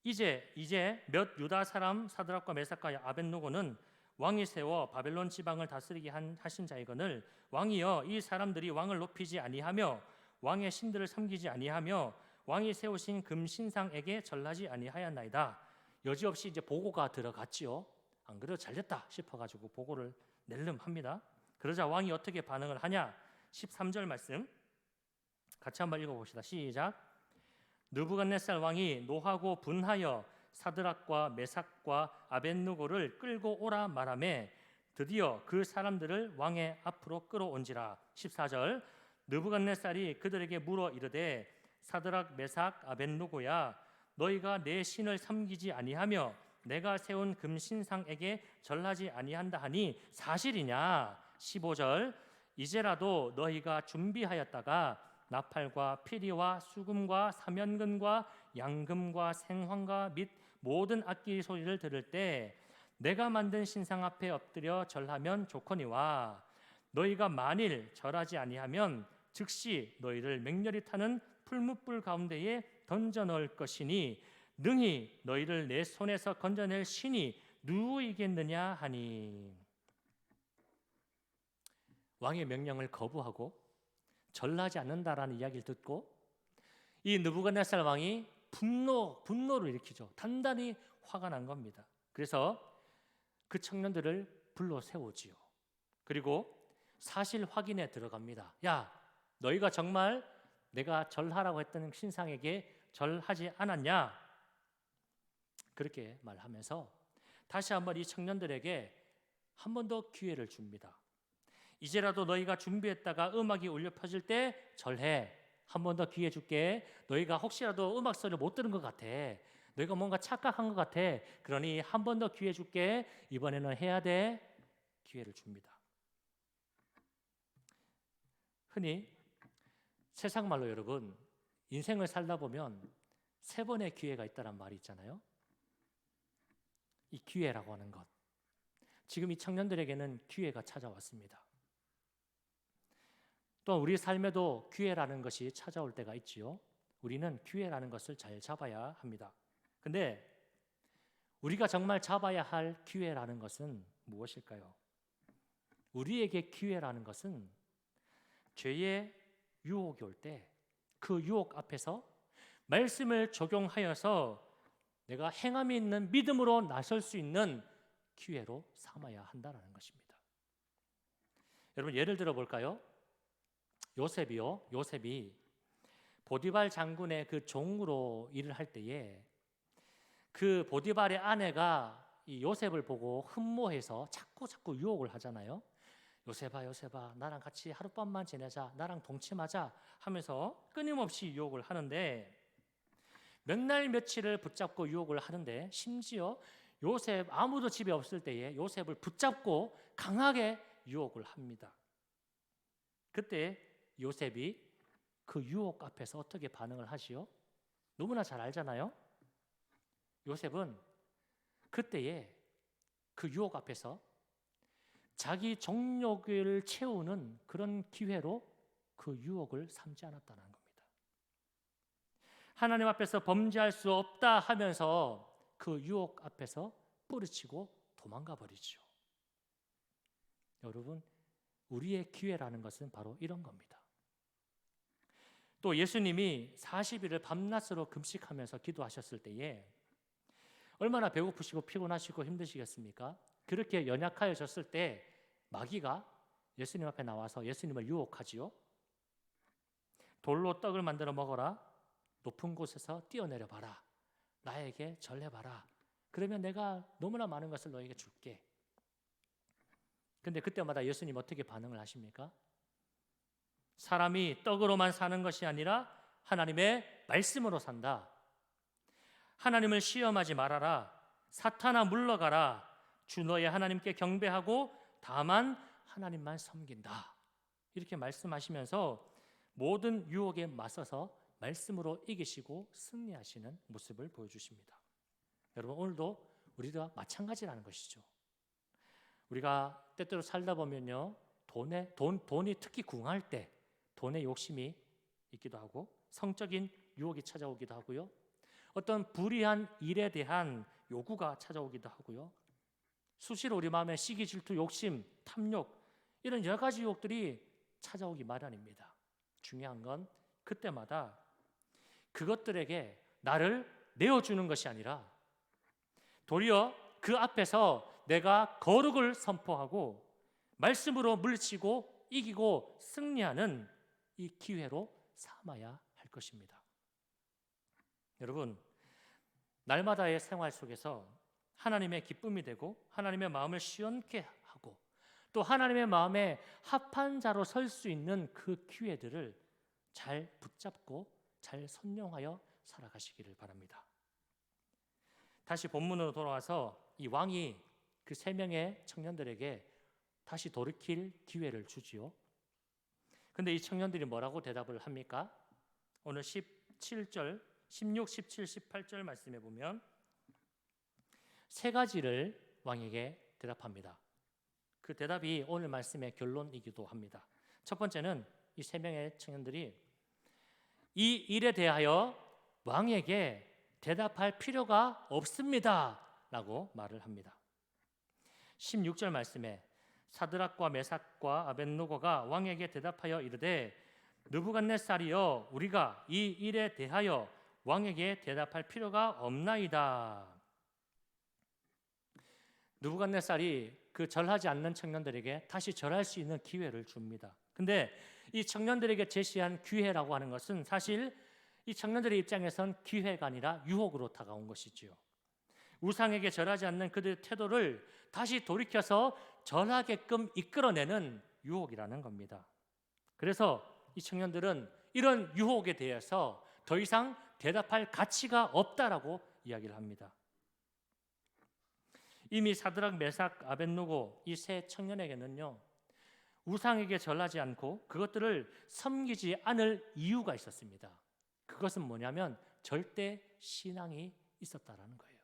이제 몇 유다 사람 사드락과 메삭과 아벳노고는 왕이 세워 바벨론 지방을 다스리게 하신 자이거늘 왕이여 이 사람들이 왕을 높이지 아니하며 왕의 신들을 섬기지 아니하며 왕이 세우신 금신상에게 절하지 아니하였나이다. 여지없이 이제 보고가 들어갔지요. 안 그래도 잘됐다 싶어가지고 보고를 낼름합니다. 그러자 왕이 어떻게 반응을 하냐? 13절 말씀 같이 한번 읽어봅시다. 시작. 느부갓네살 왕이 노하고 분하여 사드락과 메삭과 아벳누고를 끌고 오라 말하매 드디어 그 사람들을 왕의 앞으로 끌어온지라. 14절 느부갓네살이 그들에게 물어 이르되 사드락 메삭 아벳누고야 너희가 내 신을 섬기지 아니하며 내가 세운 금신상에게 절하지 아니한다 하니 사실이냐? 15절 이제라도 너희가 준비하였다가 나팔과 피리와 수금과 사면금과 양금과 생황과 및 모든 악기 소리를 들을 때 내가 만든 신상 앞에 엎드려 절하면 좋거니와 너희가 만일 절하지 아니하면 즉시 너희를 맹렬히 타는 풀무불 가운데에 던져 넣을 것이니 능히 너희를 내 손에서 건져낼 신이 누구이겠느냐 하니. 왕의 명령을 거부하고 절하지 않는다라는 이야기를 듣고 이 느부갓네살 왕이 분노를 일으키죠. 단단히 화가 난 겁니다. 그래서 그 청년들을 불러 세우지요. 그리고 사실 확인에 들어갑니다. 야, 너희가 정말 내가 절하라고 했던 신상에게 절하지 않았냐? 그렇게 말하면서 다시 한번 이 청년들에게 한 번 더 기회를 줍니다. 이제라도 너희가 준비했다가 음악이 울려 퍼질 때 절해. 한 번 더 기회 줄게. 너희가 혹시라도 음악 소리를 못 들은 것 같아. 너희가 뭔가 착각한 것 같아. 그러니 한 번 더 기회 줄게. 이번에는 해야 돼. 기회를 줍니다. 흔히 세상 말로 여러분 인생을 살다 보면 3번의 기회가 있다는 말이 있잖아요. 이 기회라고 하는 것. 지금 이 청년들에게는 기회가 찾아왔습니다. 또 우리 삶에도 기회라는 것이 찾아올 때가 있지요. 우리는 기회라는 것을 잘 잡아야 합니다. 근데 우리가 정말 잡아야 할 기회라는 것은 무엇일까요? 우리에게 기회라는 것은 죄의 유혹이 올 때 그 유혹 앞에서 말씀을 적용하여서 내가 행함이 있는 믿음으로 나설 수 있는 기회로 삼아야 한다는 것입니다. 여러분 예를 들어 볼까요? 요셉이 보디발 장군의 그 종으로 일을 할 때에 그 보디발의 아내가 이 요셉을 보고 흠모해서 자꾸 유혹을 하잖아요. 요셉아 나랑 같이 하룻밤만 지내자, 나랑 동침하자 하면서 끊임없이 유혹을 하는데 몇 날 며칠을 붙잡고 유혹을 하는데 심지어 요셉 아무도 집에 없을 때에 요셉을 붙잡고 강하게 유혹을 합니다. 그때 요셉이 그 유혹 앞에서 어떻게 반응을 하시오? 너무나 잘 알잖아요. 요셉은 그때에 그 유혹 앞에서 자기 정욕을 채우는 그런 기회로 그 유혹을 삼지 않았다는 겁니다. 하나님 앞에서 범죄할 수 없다 하면서 그 유혹 앞에서 뿌리치고 도망가 버리죠. 여러분, 우리의 기회라는 것은 바로 이런 겁니다. 또 예수님이 40일을 밤낮으로 금식하면서 기도하셨을 때에 얼마나 배고프시고 피곤하시고 힘드시겠습니까? 그렇게 연약하여졌을 때 마귀가 예수님 앞에 나와서 예수님을 유혹하지요. 돌로 떡을 만들어 먹어라. 높은 곳에서 뛰어내려 봐라. 나에게 절해봐라. 그러면 내가 너무나 많은 것을 너에게 줄게. 근데 그때마다 예수님 어떻게 반응을 하십니까? 사람이 떡으로만 사는 것이 아니라 하나님의 말씀으로 산다. 하나님을 시험하지 말아라. 사탄아 물러가라. 주 너의 하나님께 경배하고 다만 하나님만 섬긴다. 이렇게 말씀하시면서 모든 유혹에 맞서서 말씀으로 이기시고 승리하시는 모습을 보여주십니다. 여러분 오늘도 우리가 마찬가지라는 것이죠. 우리가 때때로 살다 보면요, 돈이 특히 궁할 때 돈의 욕심이 있기도 하고 성적인 유혹이 찾아오기도 하고요. 어떤 불의한 일에 대한 요구가 찾아오기도 하고요. 수시로 우리 마음에 시기, 질투, 욕심, 탐욕 이런 여러 가지 유혹들이 찾아오기 마련입니다. 중요한 건 그때마다 그것들에게 나를 내어주는 것이 아니라 도리어 그 앞에서 내가 거룩을 선포하고 말씀으로 물리치고 이기고 승리하는 이 기회로 삼아야 할 것입니다. 여러분, 날마다의 생활 속에서 하나님의 기쁨이 되고 하나님의 마음을 시원케 하고 또 하나님의 마음에 합한 자로 설 수 있는 그 기회들을 잘 붙잡고 잘 선용하여 살아가시기를 바랍니다. 다시 본문으로 돌아와서 이 왕이 그 3명의 청년들에게 다시 돌이킬 기회를 주지요. 근데 이 청년들이 뭐라고 대답을 합니까? 오늘 17절, 16, 17, 18절 말씀해 보면 3가지를 왕에게 대답합니다. 그 대답이 오늘 말씀의 결론이기도 합니다. 첫 번째는 이 3명의 청년들이 이 일에 대하여 왕에게 대답할 필요가 없습니다 라고 말을 합니다. 16절 말씀에 사드락과 메삭과 아벳느고가 왕에게 대답하여 이르되 느부갓네살이여 우리가 이 일에 대하여 왕에게 대답할 필요가 없나이다. 느부갓네살이 그 절하지 않는 청년들에게 다시 절할 수 있는 기회를 줍니다. 근데 이 청년들에게 제시한 기회라고 하는 것은 사실 이 청년들의 입장에선 기회가 아니라 유혹으로 다가온 것이지요. 우상에게 절하지 않는 그들의 태도를 다시 돌이켜서 절하게끔 이끌어내는 유혹이라는 겁니다. 그래서 이 청년들은 이런 유혹에 대해서 더 이상 대답할 가치가 없다라고 이야기를 합니다. 이미 사드락, 메삭, 아벳느고 이 3 청년에게는요 우상에게 절하지 않고 그것들을 섬기지 않을 이유가 있었습니다. 그것은 뭐냐면 절대 신앙이 있었다라는 거예요.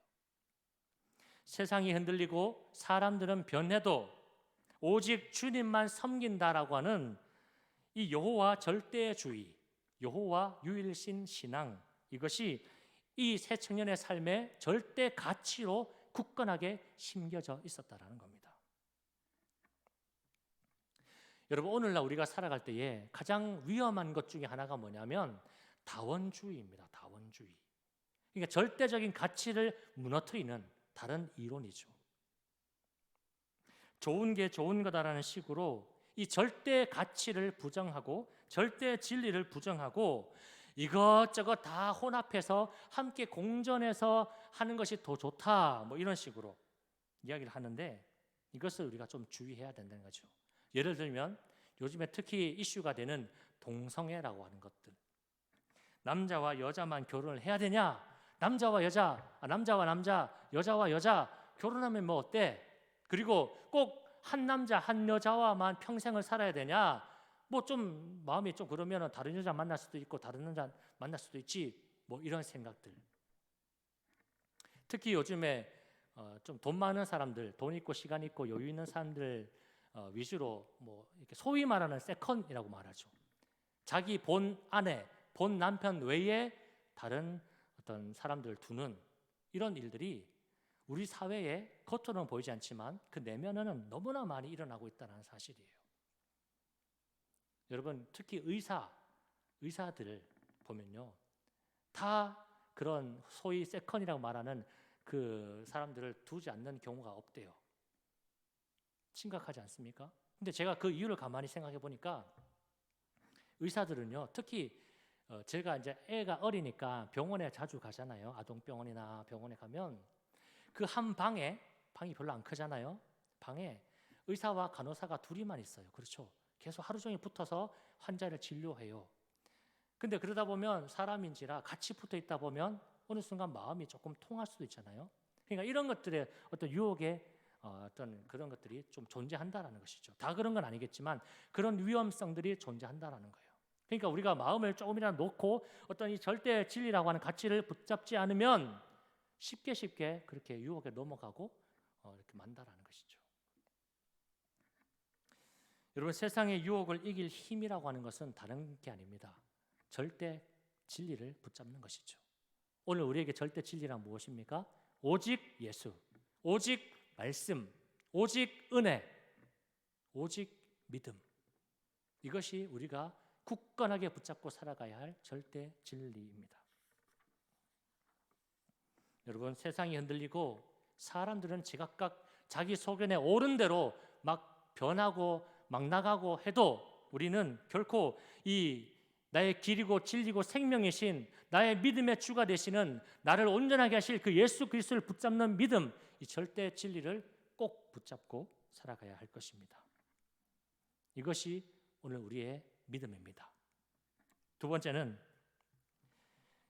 세상이 흔들리고 사람들은 변해도 오직 주님만 섬긴다라고 하는 이 여호와 절대주의, 여호와 유일신 신앙, 이것이 이 3 청년의 삶의 절대 가치로 굳건하게 심겨져 있었다라는 겁니다. 여러분, 오늘날 우리가 살아갈 때에 가장 위험한 것 중에 하나가 뭐냐면 다원주의입니다. 다원주의. 그러니까 절대적인 가치를 무너뜨리는 다른 이론이죠. 좋은 게 좋은 거다라는 식으로 이 절대 가치를 부정하고 절대 진리를 부정하고 이것저것 다 혼합해서 함께 공존해서 하는 것이 더 좋다 뭐 이런 식으로 이야기를 하는데 이것을 우리가 좀 주의해야 된다는 거죠. 예를 들면 요즘에 특히 이슈가 되는 동성애라고 하는 것들. 남자와 여자만 결혼을 해야 되냐? 남자와 여자, 남자와 남자, 여자와 여자 결혼하면 뭐 어때? 그리고 꼭 한 남자 한 여자와만 평생을 살아야 되냐? 뭐 좀 마음이 좀 그러면 다른 여자 만날 수도 있고 다른 남자 만날 수도 있지 뭐 이런 생각들. 특히 요즘에 좀 돈 많은 사람들, 돈 있고 시간 있고 여유 있는 사람들 위주로 뭐 이렇게 소위 말하는 세컨이라고 말하죠. 자기 본 아내, 본 남편 외에 다른 어떤 사람들을 두는 이런 일들이 우리 사회에 겉으로는 보이지 않지만 그 내면에는 너무나 많이 일어나고 있다는 사실이에요. 여러분, 특히 의사들 보면요, 다 그런 소위 세컨이라고 말하는 그 사람들을 두지 않는 경우가 없대요. 심각하지 않습니까? 근데 제가 그 이유를 가만히 생각해 보니까 의사들은요, 특히 제가 이제 애가 어리니까 병원에 자주 가잖아요. 아동병원이나 병원에 가면 그 한 방이 별로 안 크잖아요. 방에 의사와 간호사가 둘이만 있어요. 그렇죠? 계속 하루 종일 붙어서 환자를 진료해요. 근데 그러다 보면 사람인지라 같이 붙어 있다 보면 어느 순간 마음이 조금 통할 수도 있잖아요. 그러니까 이런 것들의 어떤 유혹에 어떤 그런 것들이 좀 존재한다라는 것이죠. 다 그런 건 아니겠지만 그런 위험성들이 존재한다라는 거예요. 그러니까 우리가 마음을 조금이라도 놓고 어떤 이 절대 진리라고 하는 가치를 붙잡지 않으면 쉽게 그렇게 유혹에 넘어가고 이렇게 만다라는 것이죠. 여러분, 세상의 유혹을 이길 힘이라고 하는 것은 다른 게 아닙니다. 절대 진리를 붙잡는 것이죠. 오늘 우리에게 절대 진리란 무엇입니까? 오직 예수, 오직 말씀, 오직 은혜, 오직 믿음. 이것이 우리가 굳건하게 붙잡고 살아가야 할 절대 진리입니다. 여러분, 세상이 흔들리고 사람들은 제각각 자기 소견에 옳은 대로 막 변하고 막 나가고 해도 우리는 결코 이 나의 길이고 진리고 생명이신 나의 믿음의 주가 되시는 나를 온전하게 하실 그 예수 그리스도를 붙잡는 믿음, 이 절대 진리를 꼭 붙잡고 살아가야 할 것입니다. 이것이 오늘 우리의 믿음입니다. 두 번째는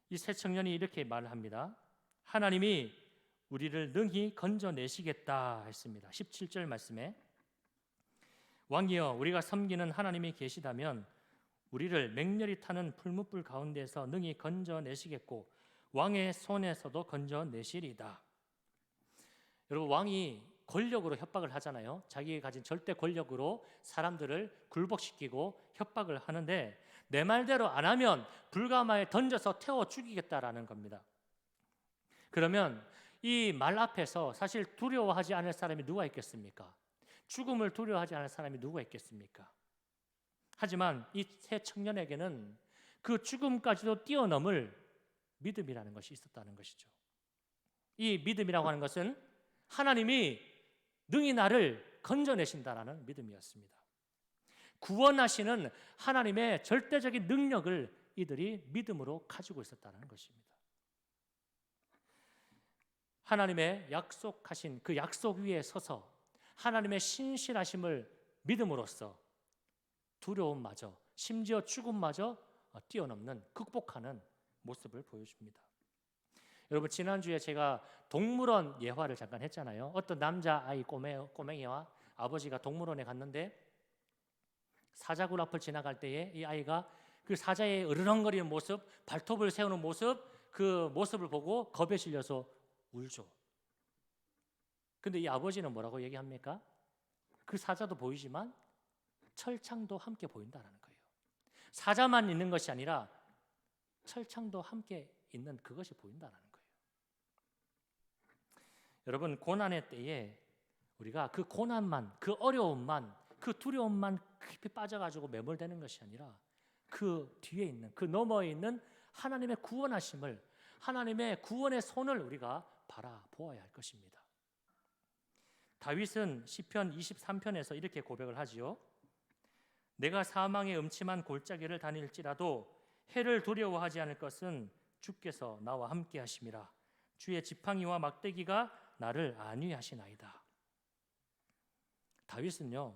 이 새 청년이 이렇게 말을 합니다. 하나님이 우리를 능히 건져내시겠다 했습니다. 17절 말씀에 왕이여 우리가 섬기는 하나님이 계시다면 우리를 맹렬히 타는 풀무불 가운데서 능히 건져내시겠고 왕의 손에서도 건져내시리다. 여러분, 왕이 권력으로 협박을 하잖아요. 자기가 가진 절대 권력으로 사람들을 굴복시키고 협박을 하는데 내 말대로 안 하면 불가마에 던져서 태워 죽이겠다라는 겁니다. 그러면 이 말 앞에서 사실 두려워하지 않을 사람이 누가 있겠습니까? 죽음을 두려워하지 않을 사람이 누가 있겠습니까? 하지만 이 새 청년에게는 그 죽음까지도 뛰어넘을 믿음이라는 것이 있었다는 것이죠. 이 믿음이라고 하는 것은 하나님이 능히 나를 건져내신다라는 믿음이었습니다. 구원하시는 하나님의 절대적인 능력을 이들이 믿음으로 가지고 있었다는 것입니다. 하나님의 약속하신 그 약속 위에 서서 하나님의 신실하심을 믿음으로써 두려움마저 심지어 죽음마저 뛰어넘는 극복하는 모습을 보여줍니다. 여러분, 지난주에 제가 동물원 예화를 잠깐 했잖아요. 어떤 남자아이 꼬맹이와 아버지가 동물원에 갔는데 사자굴 앞을 지나갈 때에 이 아이가 그 사자의 으르렁거리는 모습, 발톱을 세우는 모습, 그 모습을 보고 겁에 질려서 울죠. 근데 이 아버지는 뭐라고 얘기합니까? 그 사자도 보이지만 철창도 함께 보인다는 거예요. 사자만 있는 것이 아니라 철창도 함께 있는 그것이 보인다는 거예요. 여러분, 고난의 때에 우리가 그 고난만, 그 어려움만, 그 두려움만 깊이 빠져가지고 매몰되는 것이 아니라 그 뒤에 있는, 그 너머에 있는 하나님의 구원하심을, 하나님의 구원의 손을 우리가 바라보아야 할 것입니다. 다윗은 시편 23편에서 이렇게 고백을 하지요. 내가 사망의 음침한 골짜기를 다닐지라도 해를 두려워하지 않을 것은 주께서 나와 함께 하심이라. 주의 지팡이와 막대기가 나를 안위하시나이다. 다윗은요,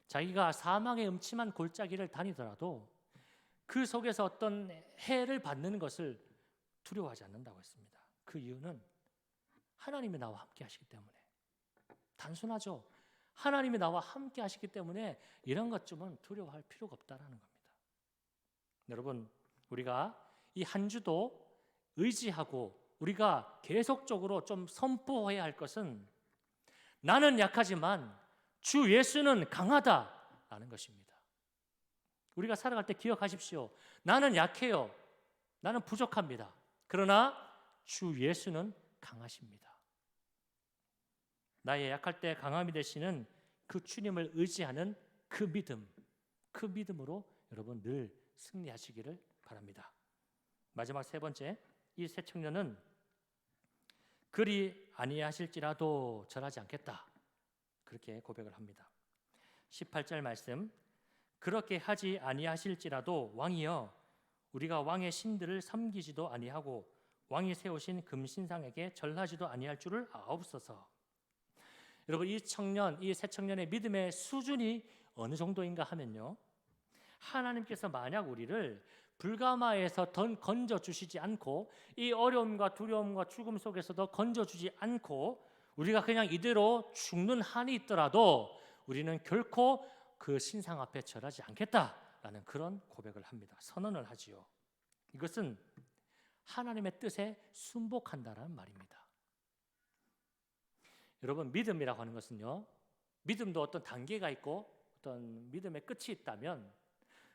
자기가 사망의 음침한 골짜기를 다니더라도 그 속에서 어떤 해를 받는 것을 두려워하지 않는다고 했습니다. 그 이유는 하나님이 나와 함께 하시기 때문에. 단순하죠. 하나님이 나와 함께 하시기 때문에 이런 것쯤은 두려워할 필요가 없다라는 겁니다. 여러분, 우리가 이 한 주도 의지하고 우리가 계속적으로 좀 선포해야 할 것은 나는 약하지만 주 예수는 강하다라는 것입니다. 우리가 살아갈 때 기억하십시오. 나는 약해요. 나는 부족합니다. 그러나 주 예수는 강하십니다. 나의 약할 때 강함이 되시는 그 주님을 의지하는 그 믿음, 그 믿음으로 여러분 늘 승리하시기를 바랍니다. 마지막 세 번째, 이 새 청년은 그리 아니하실지라도 절하지 않겠다, 그렇게 고백을 합니다. 18절 말씀, 그렇게 하지 아니하실지라도 왕이여 우리가 왕의 신들을 섬기지도 아니하고 왕이 세우신 금신상에게 절하지도 아니할 줄을 아옵소서. 여러분, 이 청년, 이 새 청년의 믿음의 수준이 어느 정도인가 하면요, 하나님께서 만약 우리를 불가마에서 건져주시지 않고 이 어려움과 두려움과 죽음 속에서도 건져주지 않고 우리가 그냥 이대로 죽는 한이 있더라도 우리는 결코 그 신상 앞에 절하지 않겠다라는 그런 고백을 합니다. 선언을 하지요. 이것은 하나님의 뜻에 순복한다라는 말입니다. 여러분, 믿음이라고 하는 것은요, 믿음도 어떤 단계가 있고 어떤 믿음의 끝이 있다면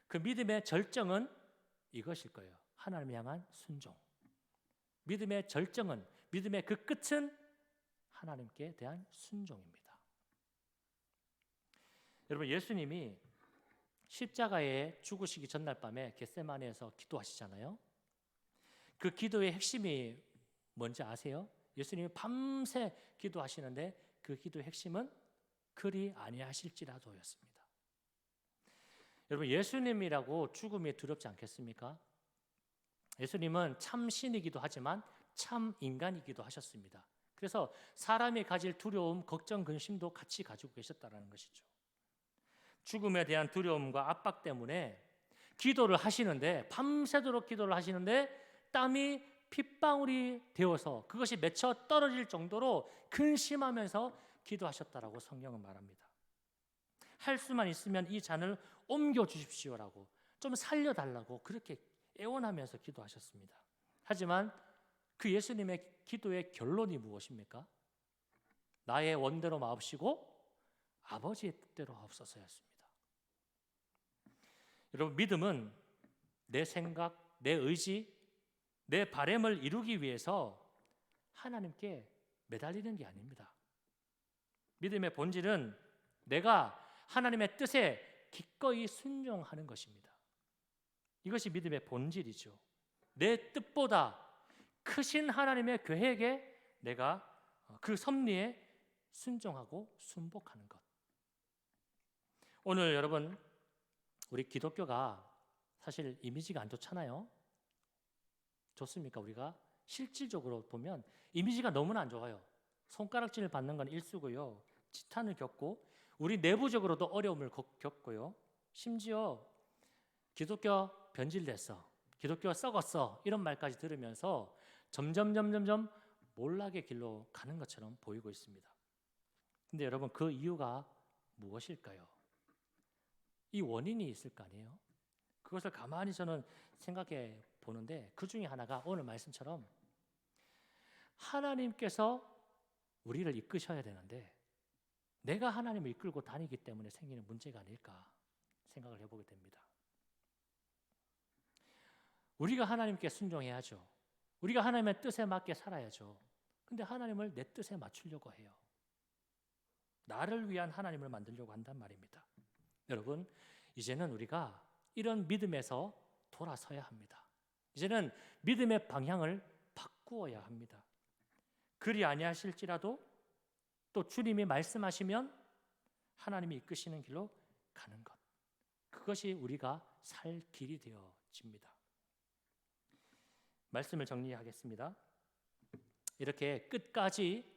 그 믿음의 절정은 이것일 거예요. 하나님을 향한 순종. 믿음의 절정은, 믿음의 그 끝은 하나님께 대한 순종입니다. 여러분, 예수님이 십자가에 죽으시기 전날 밤에 겟세마네에서 기도하시잖아요. 그 기도의 핵심이 뭔지 아세요? 예수님이 밤새 기도하시는데 그 기도의 핵심은 그리 아니하실지라도였습니다. 여러분, 예수님이라고 죽음이 두렵지 않겠습니까? 예수님은 참 신이기도 하지만 참 인간이기도 하셨습니다. 그래서 사람이 가질 두려움, 걱정, 근심도 같이 가지고 계셨다는 것이죠. 죽음에 대한 두려움과 압박 때문에 기도를 하시는데, 밤새도록 기도를 하시는데 땀이 핏방울이 되어서 그것이 맺혀 떨어질 정도로 근심하면서 기도하셨다라고 성경은 말합니다. 할 수만 있으면 이 잔을 옮겨 주십시오라고, 좀 살려달라고 그렇게 애원하면서 기도하셨습니다. 하지만 그 예수님의 기도의 결론이 무엇입니까? 나의 원대로 마옵시고 아버지의 뜻대로 하옵소서였습니다. 여러분, 믿음은 내 생각, 내 의지, 내 바램을 이루기 위해서 하나님께 매달리는 게 아닙니다. 믿음의 본질은 내가 하나님의 뜻에 기꺼이 순종하는 것입니다. 이것이 믿음의 본질이죠. 내 뜻보다 크신 하나님의 계획에 내가 그 섭리에 순종하고 순복하는 것. 오늘 여러분, 우리 기독교가 사실 이미지가 안 좋잖아요. 좋습니까? 우리가 실질적으로 보면 이미지가 너무나 안 좋아요. 손가락질을 받는 건 일수고요, 지탄을 겪고 우리 내부적으로도 어려움을 겪고요, 심지어 기독교 변질됐어, 기독교 썩었어, 이런 말까지 들으면서 점점 몰락의 길로 가는 것처럼 보이고 있습니다. 근데 여러분, 그 이유가 무엇일까요? 이 원인이 있을 거 아니에요? 그것을 가만히 저는 생각해 보는데 그 중에 하나가 오늘 말씀처럼 하나님께서 우리를 이끄셔야 되는데 내가 하나님을 이끌고 다니기 때문에 생기는 문제가 아닐까 생각을 해보게 됩니다. 우리가 하나님께 순종해야죠. 우리가 하나님의 뜻에 맞게 살아야죠. 근데 하나님을 내 뜻에 맞추려고 해요. 나를 위한 하나님을 만들려고 한단 말입니다. 여러분, 이제는 우리가 이런 믿음에서 돌아서야 합니다. 이제는 믿음의 방향을 바꾸어야 합니다. 그리 아니하실지라도 또 주님이 말씀하시면 하나님이 이끄시는 길로 가는 것, 그것이 우리가 살 길이 되어집니다. 말씀을 정리하겠습니다. 이렇게 끝까지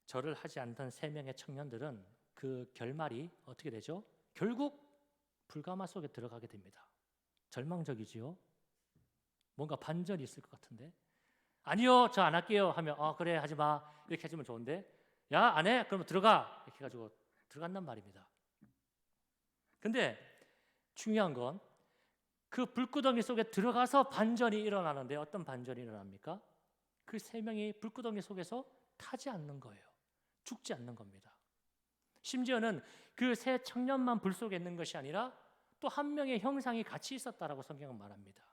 절을 하지 않던 3명의 청년들은 그 결말이 어떻게 되죠? 결국 불가마 속에 들어가게 됩니다. 절망적이지요? 뭔가 반전이 있을 것 같은데, 아니요, 저 안 할게요 하면 그래, 하지 마, 이렇게 해주면 좋은데, 야, 안 해? 그러면 들어가, 이렇게 해가지고 들어간단 말입니다. 근데 중요한 건 그 불구덩이 속에 들어가서 반전이 일어나는데 어떤 반전이 일어납니까? 그 3명이 불구덩이 속에서 타지 않는 거예요. 죽지 않는 겁니다. 심지어는 그 3 청년만 불 속에 있는 것이 아니라 또 한 명의 형상이 같이 있었다라고 성경은 말합니다.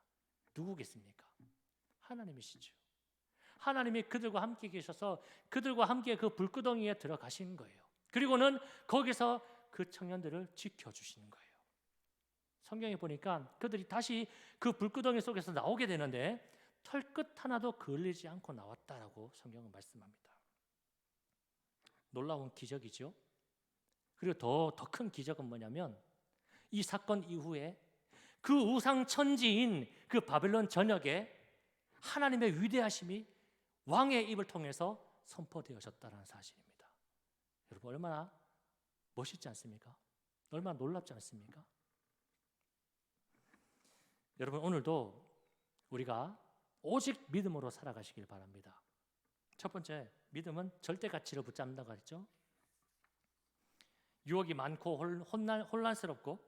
누구겠습니까? 하나님이시죠. 하나님이 그들과 함께 계셔서 그들과 함께 그 불구덩이에 들어가신 거예요. 그리고는 거기서 그 청년들을 지켜주시는 거예요. 성경에 보니까 그들이 다시 그 불구덩이 속에서 나오게 되는데 털끝 하나도 그을리지 않고 나왔다라고 성경은 말씀합니다. 놀라운 기적이죠. 그리고 더 큰 기적은 뭐냐면 이 사건 이후에 그 우상 천지인 그 바벨론 전역에 하나님의 위대하심이 왕의 입을 통해서 선포되어졌다는 사실입니다. 여러분, 얼마나 멋있지 않습니까? 얼마나 놀랍지 않습니까? 여러분, 오늘도 우리가 오직 믿음으로 살아가시길 바랍니다. 첫 번째, 믿음은 절대 가치를 붙잡는다고 했죠. 유혹이 많고 혼란스럽고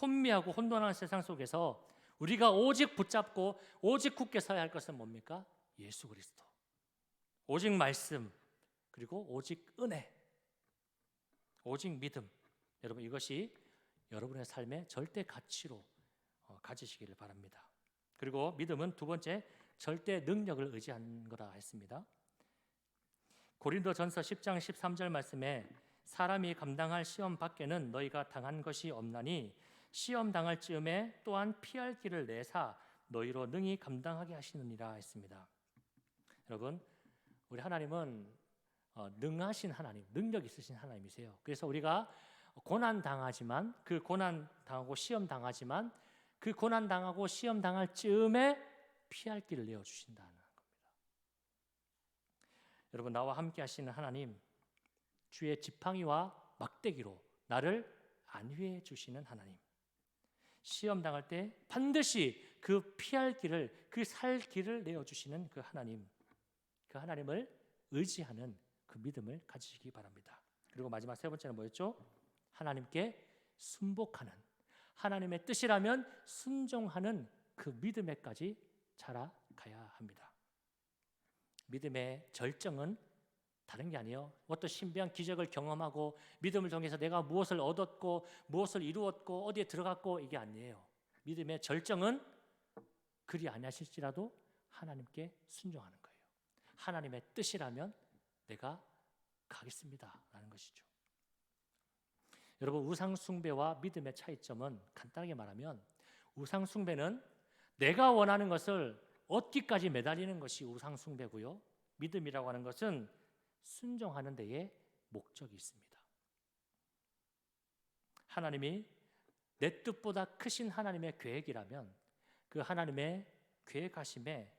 혼미하고 혼돈한 세상 속에서 우리가 오직 붙잡고 오직 굳게 서야 할 것은 뭡니까? 예수 그리스도, 오직 말씀, 그리고 오직 은혜, 오직 믿음. 여러분, 이것이 여러분의 삶의 절대 가치로 가지시기를 바랍니다. 그리고 믿음은 두 번째, 절대 능력을 의지한 거라 했습니다. 고린도전서 10장 13절 말씀에 사람이 감당할 시험 밖에는 너희가 당한 것이 없나니 시험 당할 즈음에 또한 피할 길을 내사 너희로 능히 감당하게 하시느니라 했습니다. 여러분, 우리 하나님은 능하신 하나님, 능력 있으신 하나님이세요. 그래서 우리가 고난 당하지만 그 고난 당하고 시험 당하지만 그 고난 당하고 시험 당할 즈음에 피할 길을 내어 주신다는 겁니다. 여러분, 나와 함께 하시는 하나님, 주의 지팡이와 막대기로 나를 안위해 주시는 하나님, 시험 당할 때 반드시 그 피할 길을, 그 살 길을 내어 주시는 그 하나님, 그 하나님을 의지하는 그 믿음을 가지시기 바랍니다. 그리고 마지막 세 번째는 뭐였죠? 하나님께 순복하는, 하나님의 뜻이라면 순종하는 그 믿음에까지 자라가야 합니다. 믿음의 절정은 다른 게 아니에요. 어떤 신비한 기적을 경험하고 믿음을 통해서 내가 무엇을 얻었고 무엇을 이루었고 어디에 들어갔고 이게 아니에요. 믿음의 절정은 그리 아니하실지라도 하나님께 순종하는 거예요. 하나님의 뜻이라면 내가 가겠습니다 라는 것이죠. 여러분, 우상 숭배와 믿음의 차이점은 간단하게 말하면 우상 숭배는 내가 원하는 것을 얻기까지 매달리는 것이 우상 숭배고요, 믿음이라고 하는 것은 순종하는 데에 목적이 있습니다. 하나님이 내 뜻보다 크신 하나님의 계획이라면 그 하나님의 계획하심에,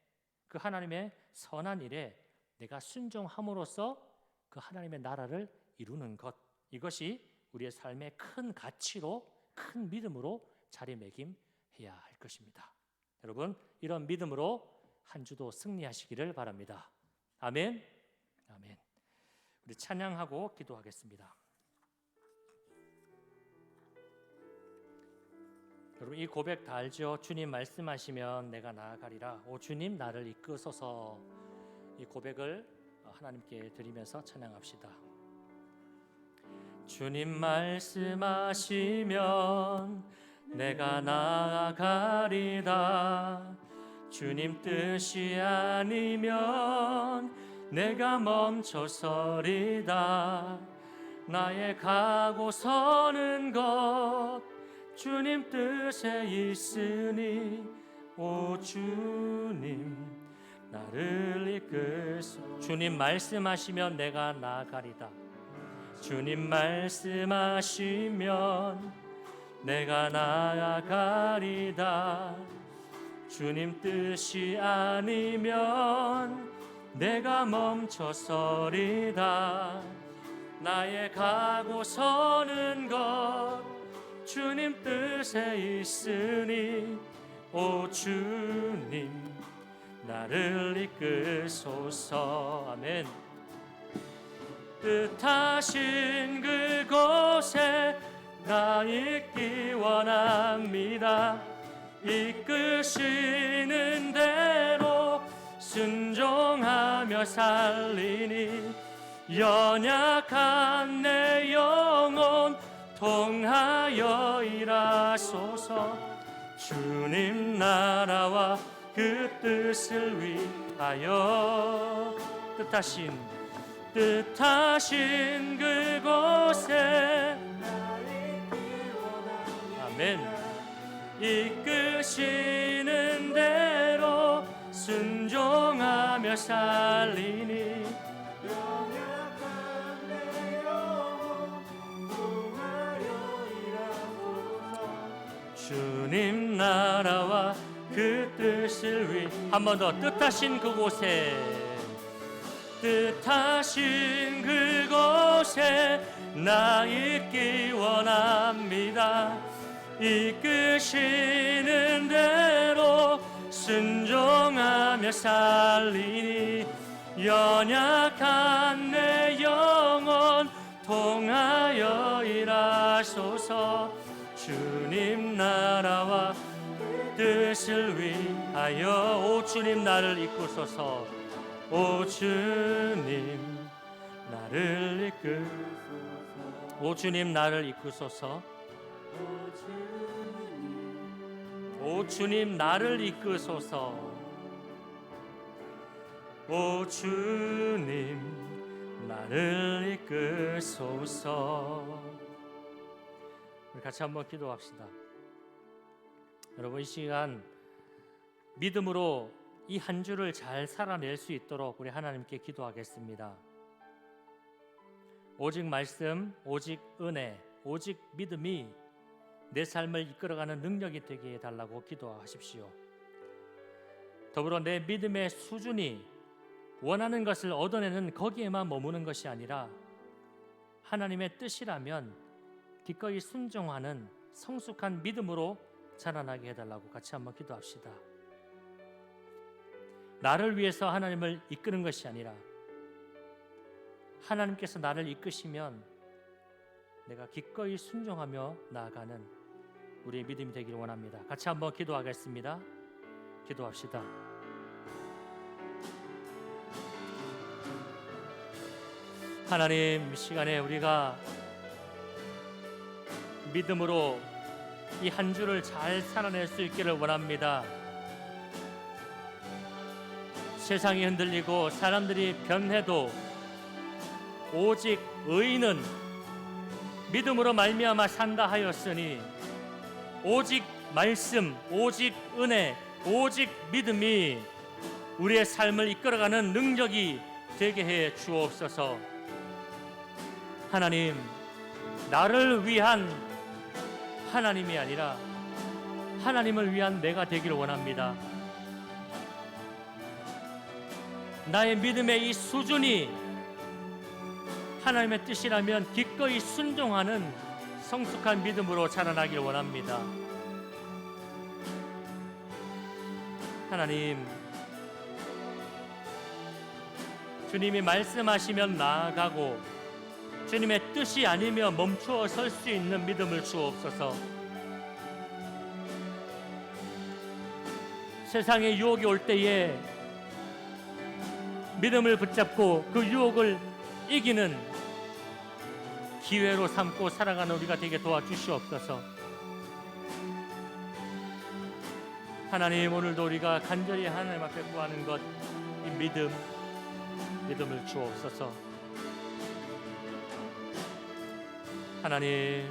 그 하나님의 선한 일에 내가 순종함으로써 그 하나님의 나라를 이루는 것, 이것이 우리의 삶의 큰 가치로, 큰 믿음으로 자리매김해야 할 것입니다. 여러분, 이런 믿음으로 한 주도 승리하시기를 바랍니다. 아멘. 아멘. 우리 찬양하고 기도하겠습니다. 여러분, 이 고백 다 알죠? 주님 말씀하시면 내가 나아가리라. 오 주님 나를 이끄소서. 이 고백을 하나님께 드리면서 찬양합시다. 주님 말씀하시면 내가 나아가리다. 주님 뜻이 아니면 내가 멈춰서리다. 나의 가고 서는 것 주님 뜻에 있으니 오 주님 나를 이끄소. 주님 말씀하시면 내가 나아가리다. 주님 말씀하시면 내가 나아가리다. 주님 뜻이 아니면 내가 멈춰서리다. 나의 가고 서는 것 주님 뜻에 있으니 오 주님 나를 이끄소서. 아멘. 뜻하신 그곳에 나 있기 원합니다. 이끄시는 대로 순종하며 살리니 연약한 내 영혼 통하여 일하소서. 주님 나라와 그 뜻을 위하여 뜻하신 그곳에 아멘. 이끄시는 대로 순종하며 살리니 연약한 내 영혼 통하여 일하소서. 주님 나라와 그 뜻을 위 한 번 더 뜻하신 그곳에 뜻하신 그곳에 나 있기 원합니다. 이끄시는 대로 순종하며 살리니 연약한 내 영혼 통하여 일하소서. 주님 나라와 뜻을 위하여 오 주님 나를 이끄소서. 오 주님 나를 이끄소서. 오 주님 나를 이끄소서. 오 주님 나를 이끄소서. 오 주님 나를 이끄소서. 우리 같이 한번 기도합시다. 여러분, 이 시간 믿음으로 이 한 주를 잘 살아낼 수 있도록 우리 하나님께 기도하겠습니다. 오직 말씀, 오직 은혜, 오직 믿음이 내 삶을 이끌어가는 능력이 되게 해달라고 기도하십시오. 더불어 내 믿음의 수준이 원하는 것을 얻어내는 거기에만 머무는 것이 아니라 하나님의 뜻이라면 기꺼이 순종하는 성숙한 믿음으로 자라나게 해달라고 같이 한번 기도합시다. 나를 위해서 하나님을 이끄는 것이 아니라 하나님께서 나를 이끄시면 내가 기꺼이 순종하며 나아가는 우리의 믿음이 되기를 원합니다. 같이 한번 기도하겠습니다. 기도합시다. 하나님, 이 시간에 우리가 믿음으로 이 한 주를 잘 살아낼 수 있기를 원합니다. 세상이 흔들리고 사람들이 변해도 오직 의인은 믿음으로 말미암아 산다 하였으니 오직 말씀, 오직 은혜, 오직 믿음이 우리의 삶을 이끌어가는 능력이 되게 해 주옵소서. 하나님, 나를 위한 하나님이 아니라 하나님을 위한 내가 되기를 원합니다. 나의 믿음의 이 수준이 하나님의 뜻이라면 기꺼이 순종하는 성숙한 믿음으로 자라나길 원합니다. 하나님, 주님이 말씀하시면 나아가고 주님의 뜻이 아니며 멈추어 설 수 있는 믿음을 주옵소서. 세상의 유혹이 올 때에 믿음을 붙잡고 그 유혹을 이기는 기회로 삼고 살아가는 우리가 되게 도와주시옵소서. 하나님, 오늘도 우리가 간절히 하나님 앞에 구하는 것, 이 믿음을 주옵소서. 하나님,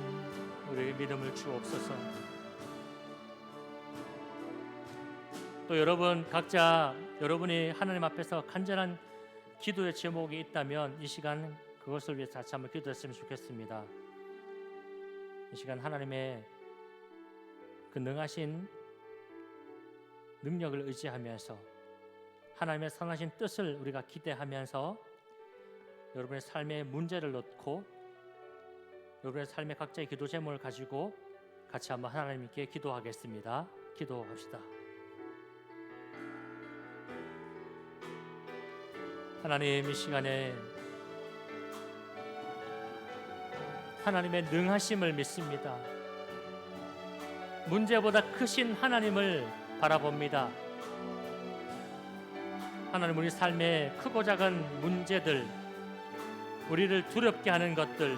우리에게 믿음을 주옵소서. 또 여러분 각자 여러분이 하나님 앞에서 간절한 기도의 제목이 있다면 이 시간 그것을 위해서 같이 한번 기도했으면 좋겠습니다. 이 시간 하나님의 그 능하신 능력을 의지하면서 하나님의 선하신 뜻을 우리가 기대하면서 여러분의 삶의 문제를 놓고 여러분의 삶의 각자의 기도 제목을 가지고 같이 한번 하나님께 기도하겠습니다. 기도합시다. 하나님, 이 시간에 하나님의 능하심을 믿습니다. 문제보다 크신 하나님을 바라봅니다. 하나님, 우리 삶의 크고 작은 문제들, 우리를 두렵게 하는 것들,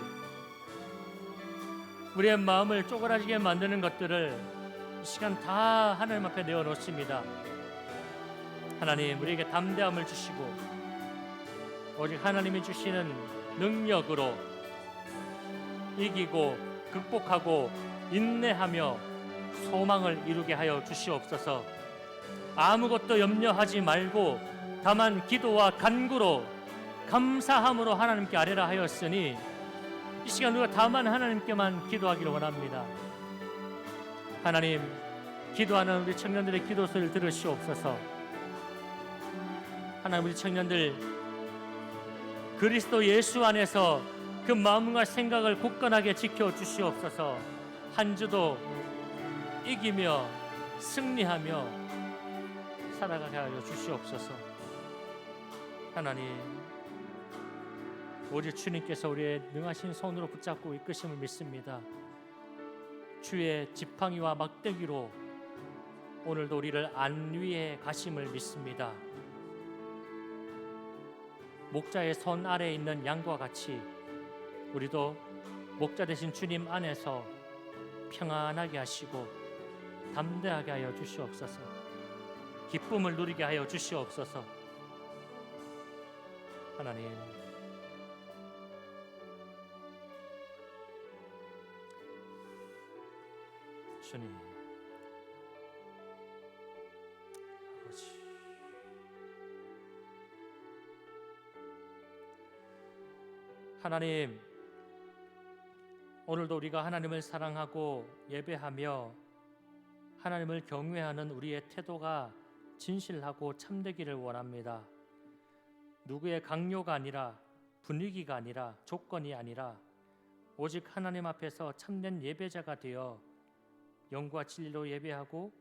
우리의 마음을 쪼그라지게 만드는 것들을 이 시간 다 하나님 앞에 내어놓습니다. 하나님, 우리에게 담대함을 주시고 오직 하나님이 주시는 능력으로 이기고 극복하고 인내하며 소망을 이루게 하여 주시옵소서. 아무것도 염려하지 말고 다만 기도와 간구로 감사함으로 하나님께 아뢰라 하였으니 이 시간 우리가 다만 하나님께만 기도하기를 원합니다. 하나님, 기도하는 우리 청년들의 기도 소리를 들으시옵소서. 하나님, 우리 청년들 그리스도 예수 안에서 그 마음과 생각을 굳건하게 지켜주시옵소서. 한 주도 이기며 승리하며 살아가게 하여 주시옵소서. 하나님, 오직 주님께서 우리의 능하신 손으로 붙잡고 이끄심을 믿습니다. 주의 지팡이와 막대기로 오늘도 우리를 안위해 가심을 믿습니다. 목자의 손 아래에 있는 양과 같이 우리도 목자 되신 주님 안에서 평안하게 하시고 담대하게 하여 주시옵소서. 기쁨을 누리게 하여 주시옵소서. 하나님, 주님, 아버지, 하나님, 오늘도 우리가 하나님을 사랑하고 예배하며 하나님을 경외하는 우리의 태도가 진실하고 참되기를 원합니다. 누구의 강요가 아니라, 분위기가 아니라, 조건이 아니라 오직 하나님 앞에서 참된 예배자가 되어 영과 진리로 예배하고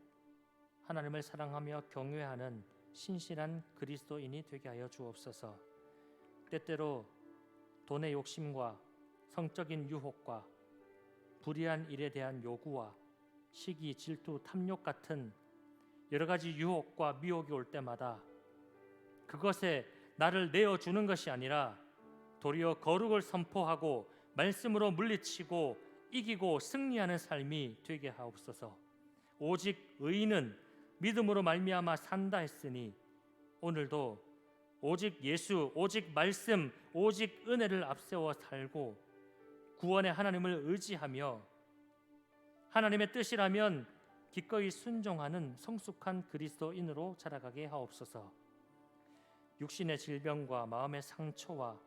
하나님을 사랑하며 경외하는 신실한 그리스도인이 되게 하여 주옵소서. 때때로 돈의 욕심과 성적인 유혹과 불의한 일에 대한 요구와 시기, 질투, 탐욕 같은 여러 가지 유혹과 미혹이 올 때마다 그것에 나를 내어주는 것이 아니라 도리어 거룩을 선포하고 말씀으로 물리치고 이기고 승리하는 삶이 되게 하옵소서. 오직 의인은 믿음으로 말미암아 산다 했으니 오늘도 오직 예수, 오직 말씀, 오직 은혜를 앞세워 살고 구원의 하나님을 의지하며 하나님의 뜻이라면 기꺼이 순종하는 성숙한 그리스도인으로 자라가게 하옵소서. 육신의 질병과 마음의 상처와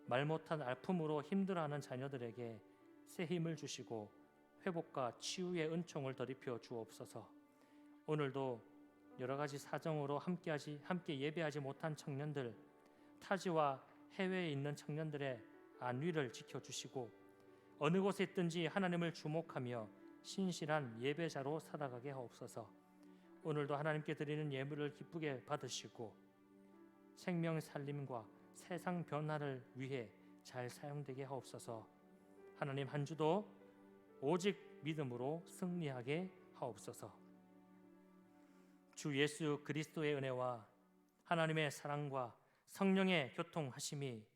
말 못한 아픔으로 힘들어하는 자녀들에게 새 힘을 주시고 회복과 치유의 은총을 더입혀 주옵소서. 오늘도 여러 가지 사정으로 함께 예배하지 못한 청년들, 타지와 해외에 있는 청년들의 안위를 지켜주시고 어느 곳에 있든지 하나님을 주목하며 신실한 예배자로 살아가게 하옵소서. 오늘도 하나님께 드리는 예물을 기쁘게 받으시고 생명 살림과 세상 변화를 위해 잘 사용되게 하옵소서. 하나님, 한 주도 오직 믿음으로 승리하게 하옵소서. 주 예수 그리스도의 은혜와 하나님의 사랑과 성령의 교통하심이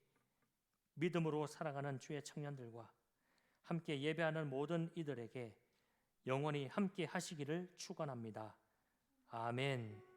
믿음으로 살아가는 주의 청년들과 함께 예배하는 모든 이들에게 영원히 함께 하시기를 축원합니다. 아멘.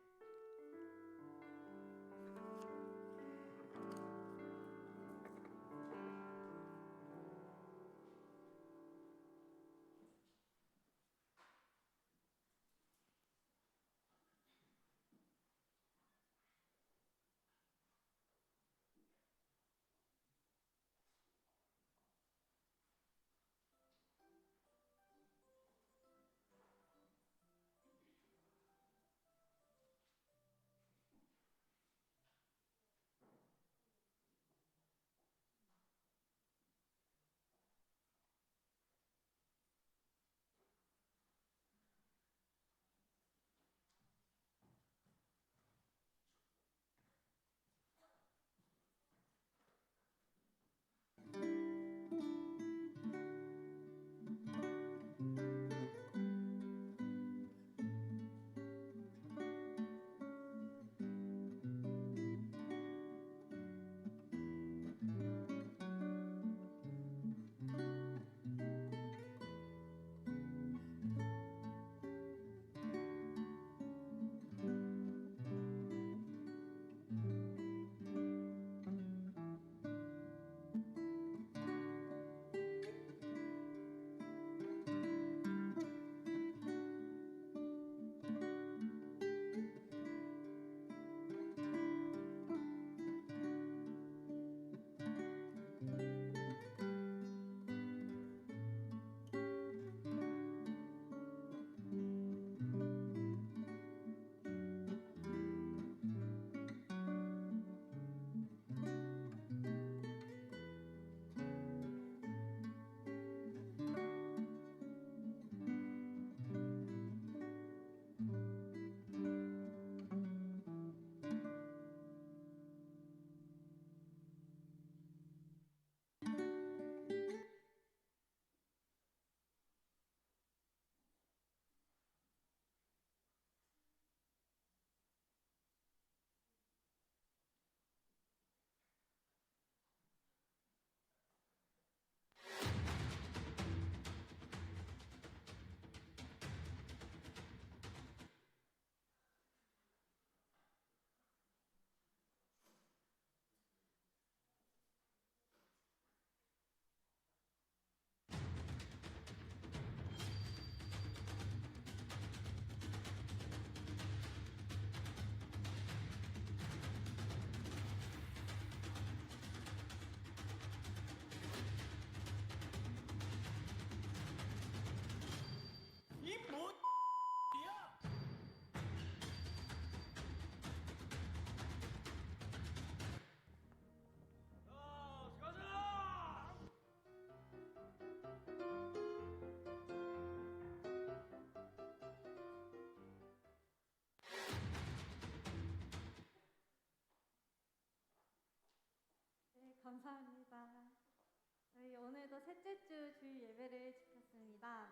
셋째 주 주일 예배를 지켰습니다.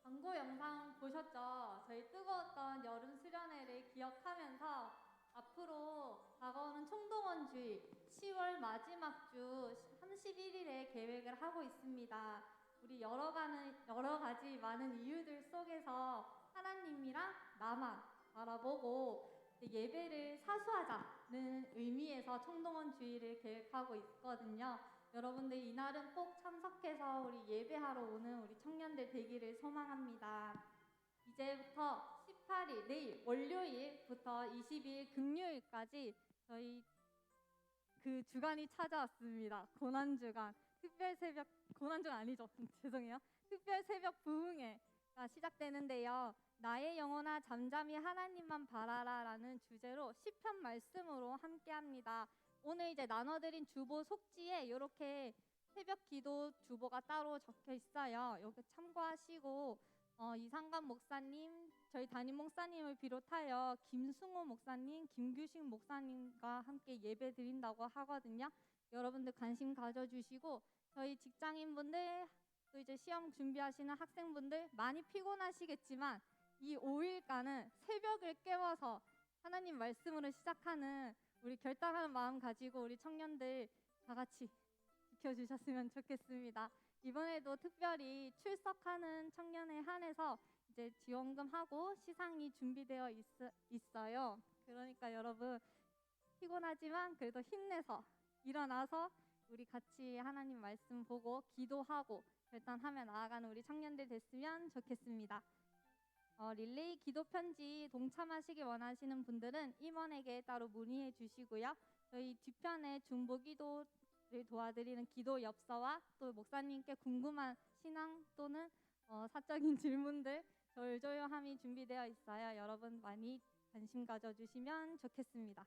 광고 영상 보셨죠? 저희 뜨거웠던 여름 수련회를 기억하면서 앞으로 다가오는 총동원 주일 10월 마지막 주 31일에 계획을 하고 있습니다. 우리 여러 가지 많은 이유들 속에서 하나님이랑 나만 바라보고 예배를 사수하자는 의미에서 총동원 주일을 계획하고 있거든요. 여러분들 이날은 꼭 참석해서 우리 예배하러 오는 우리 청년들 되기를 소망합니다. 이제부터 18일 내일 월요일부터 20일 금요일까지 저희 그 주간이 찾아왔습니다. 고난주간 특별 새벽 고난주간 아니죠? 죄송해요. 특별 새벽 부흥회가 시작되는데요. 나의 영혼아 잠잠히 하나님만 바라라라는 주제로 시편 말씀으로 함께합니다. 오늘 이제 나눠드린 주보 속지에 이렇게 새벽 기도 주보가 따로 적혀 있어요. 여기 참고하시고 이상관 목사님, 저희 담임 목사님을 비롯하여 김승호 목사님, 김규식 목사님과 함께 예배 드린다고 하거든요. 여러분들 관심 가져주시고 저희 직장인분들 또 이제 시험 준비하시는 학생분들 많이 피곤하시겠지만 이 5일간은 새벽을 깨워서 하나님 말씀으로 시작하는 우리 결단하는 마음 가지고 우리 청년들 다 같이 지켜주셨으면 좋겠습니다. 이번에도 특별히 출석하는 청년에 한해서 이제 지원금하고 시상이 준비되어 있어요. 그러니까 여러분 피곤하지만 그래도 힘내서 일어나서 우리 같이 하나님 말씀 보고 기도하고 결단하며 나아가는 우리 청년들 됐으면 좋겠습니다. 릴레이 기도 편지 동참하시길 원하시는 분들은 임원에게 따로 문의해 주시고요. 저희 뒤편에 중보 기도를 도와드리는 기도 엽서와 또 목사님께 궁금한 신앙 또는 사적인 질문들 절조용함이 준비되어 있어요. 여러분 많이 관심 가져주시면 좋겠습니다.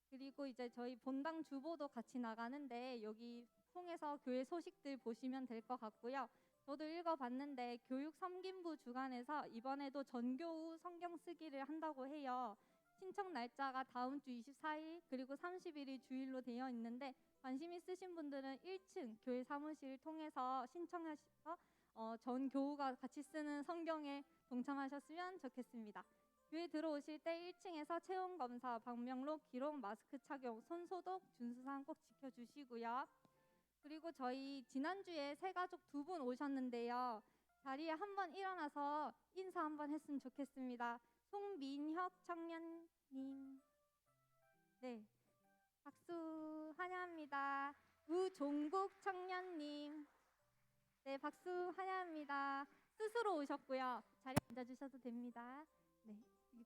그리고 이제 저희 본당 주보도 같이 나가는데 여기 통해서 교회 소식들 보시면 될 것 같고요. 저도 읽어봤는데 교육 섬김부 주간에서 이번에도 전교우 성경 쓰기를 한다고 해요. 신청 날짜가 다음 주 24일 그리고 30일이 주일로 되어 있는데 관심 있으신 분들은 1층 교회 사무실 통해서 신청하셔서 전교우가 같이 쓰는 성경에 동참하셨으면 좋겠습니다. 교회 들어오실 때 1층에서 체온검사, 방명록, 기록, 마스크 착용, 손소독, 준수사항 꼭 지켜주시고요. 그리고 저희 지난주에 새가족 2분 오셨는데요. 자리에 한번 일어나서 인사 한번 했으면 좋겠습니다. 송민혁 청년님, 네, 박수 환영합니다. 우종국 청년님, 네, 박수 환영합니다. 스스로 오셨고요. 자리에 앉아주셔도 됩니다. 네,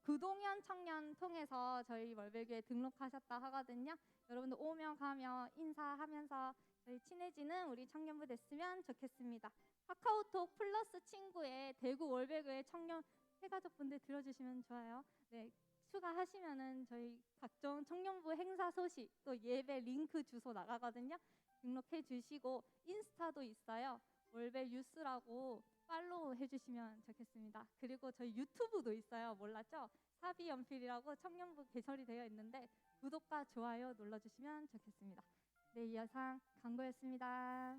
구동현 청년 통해서 저희 월배교에 등록하셨다 하거든요. 여러분들 오며 가며 인사하면서 저희 친해지는 우리 청년부 됐으면 좋겠습니다. 카카오톡 플러스 친구에 대구 월배교회 청년 회가족분들 들어주시면 좋아요. 네, 추가하시면은 저희 각종 청년부 행사 소식 또 예배 링크 주소 나가거든요. 등록해 주시고 인스타도 있어요. 월배 뉴스라고 팔로우 해주시면 좋겠습니다. 그리고 저희 유튜브도 있어요. 몰랐죠? 사비연필이라고 청년부 개설이 되어 있는데 구독과 좋아요 눌러주시면 좋겠습니다. 네, 이상 광고였습니다.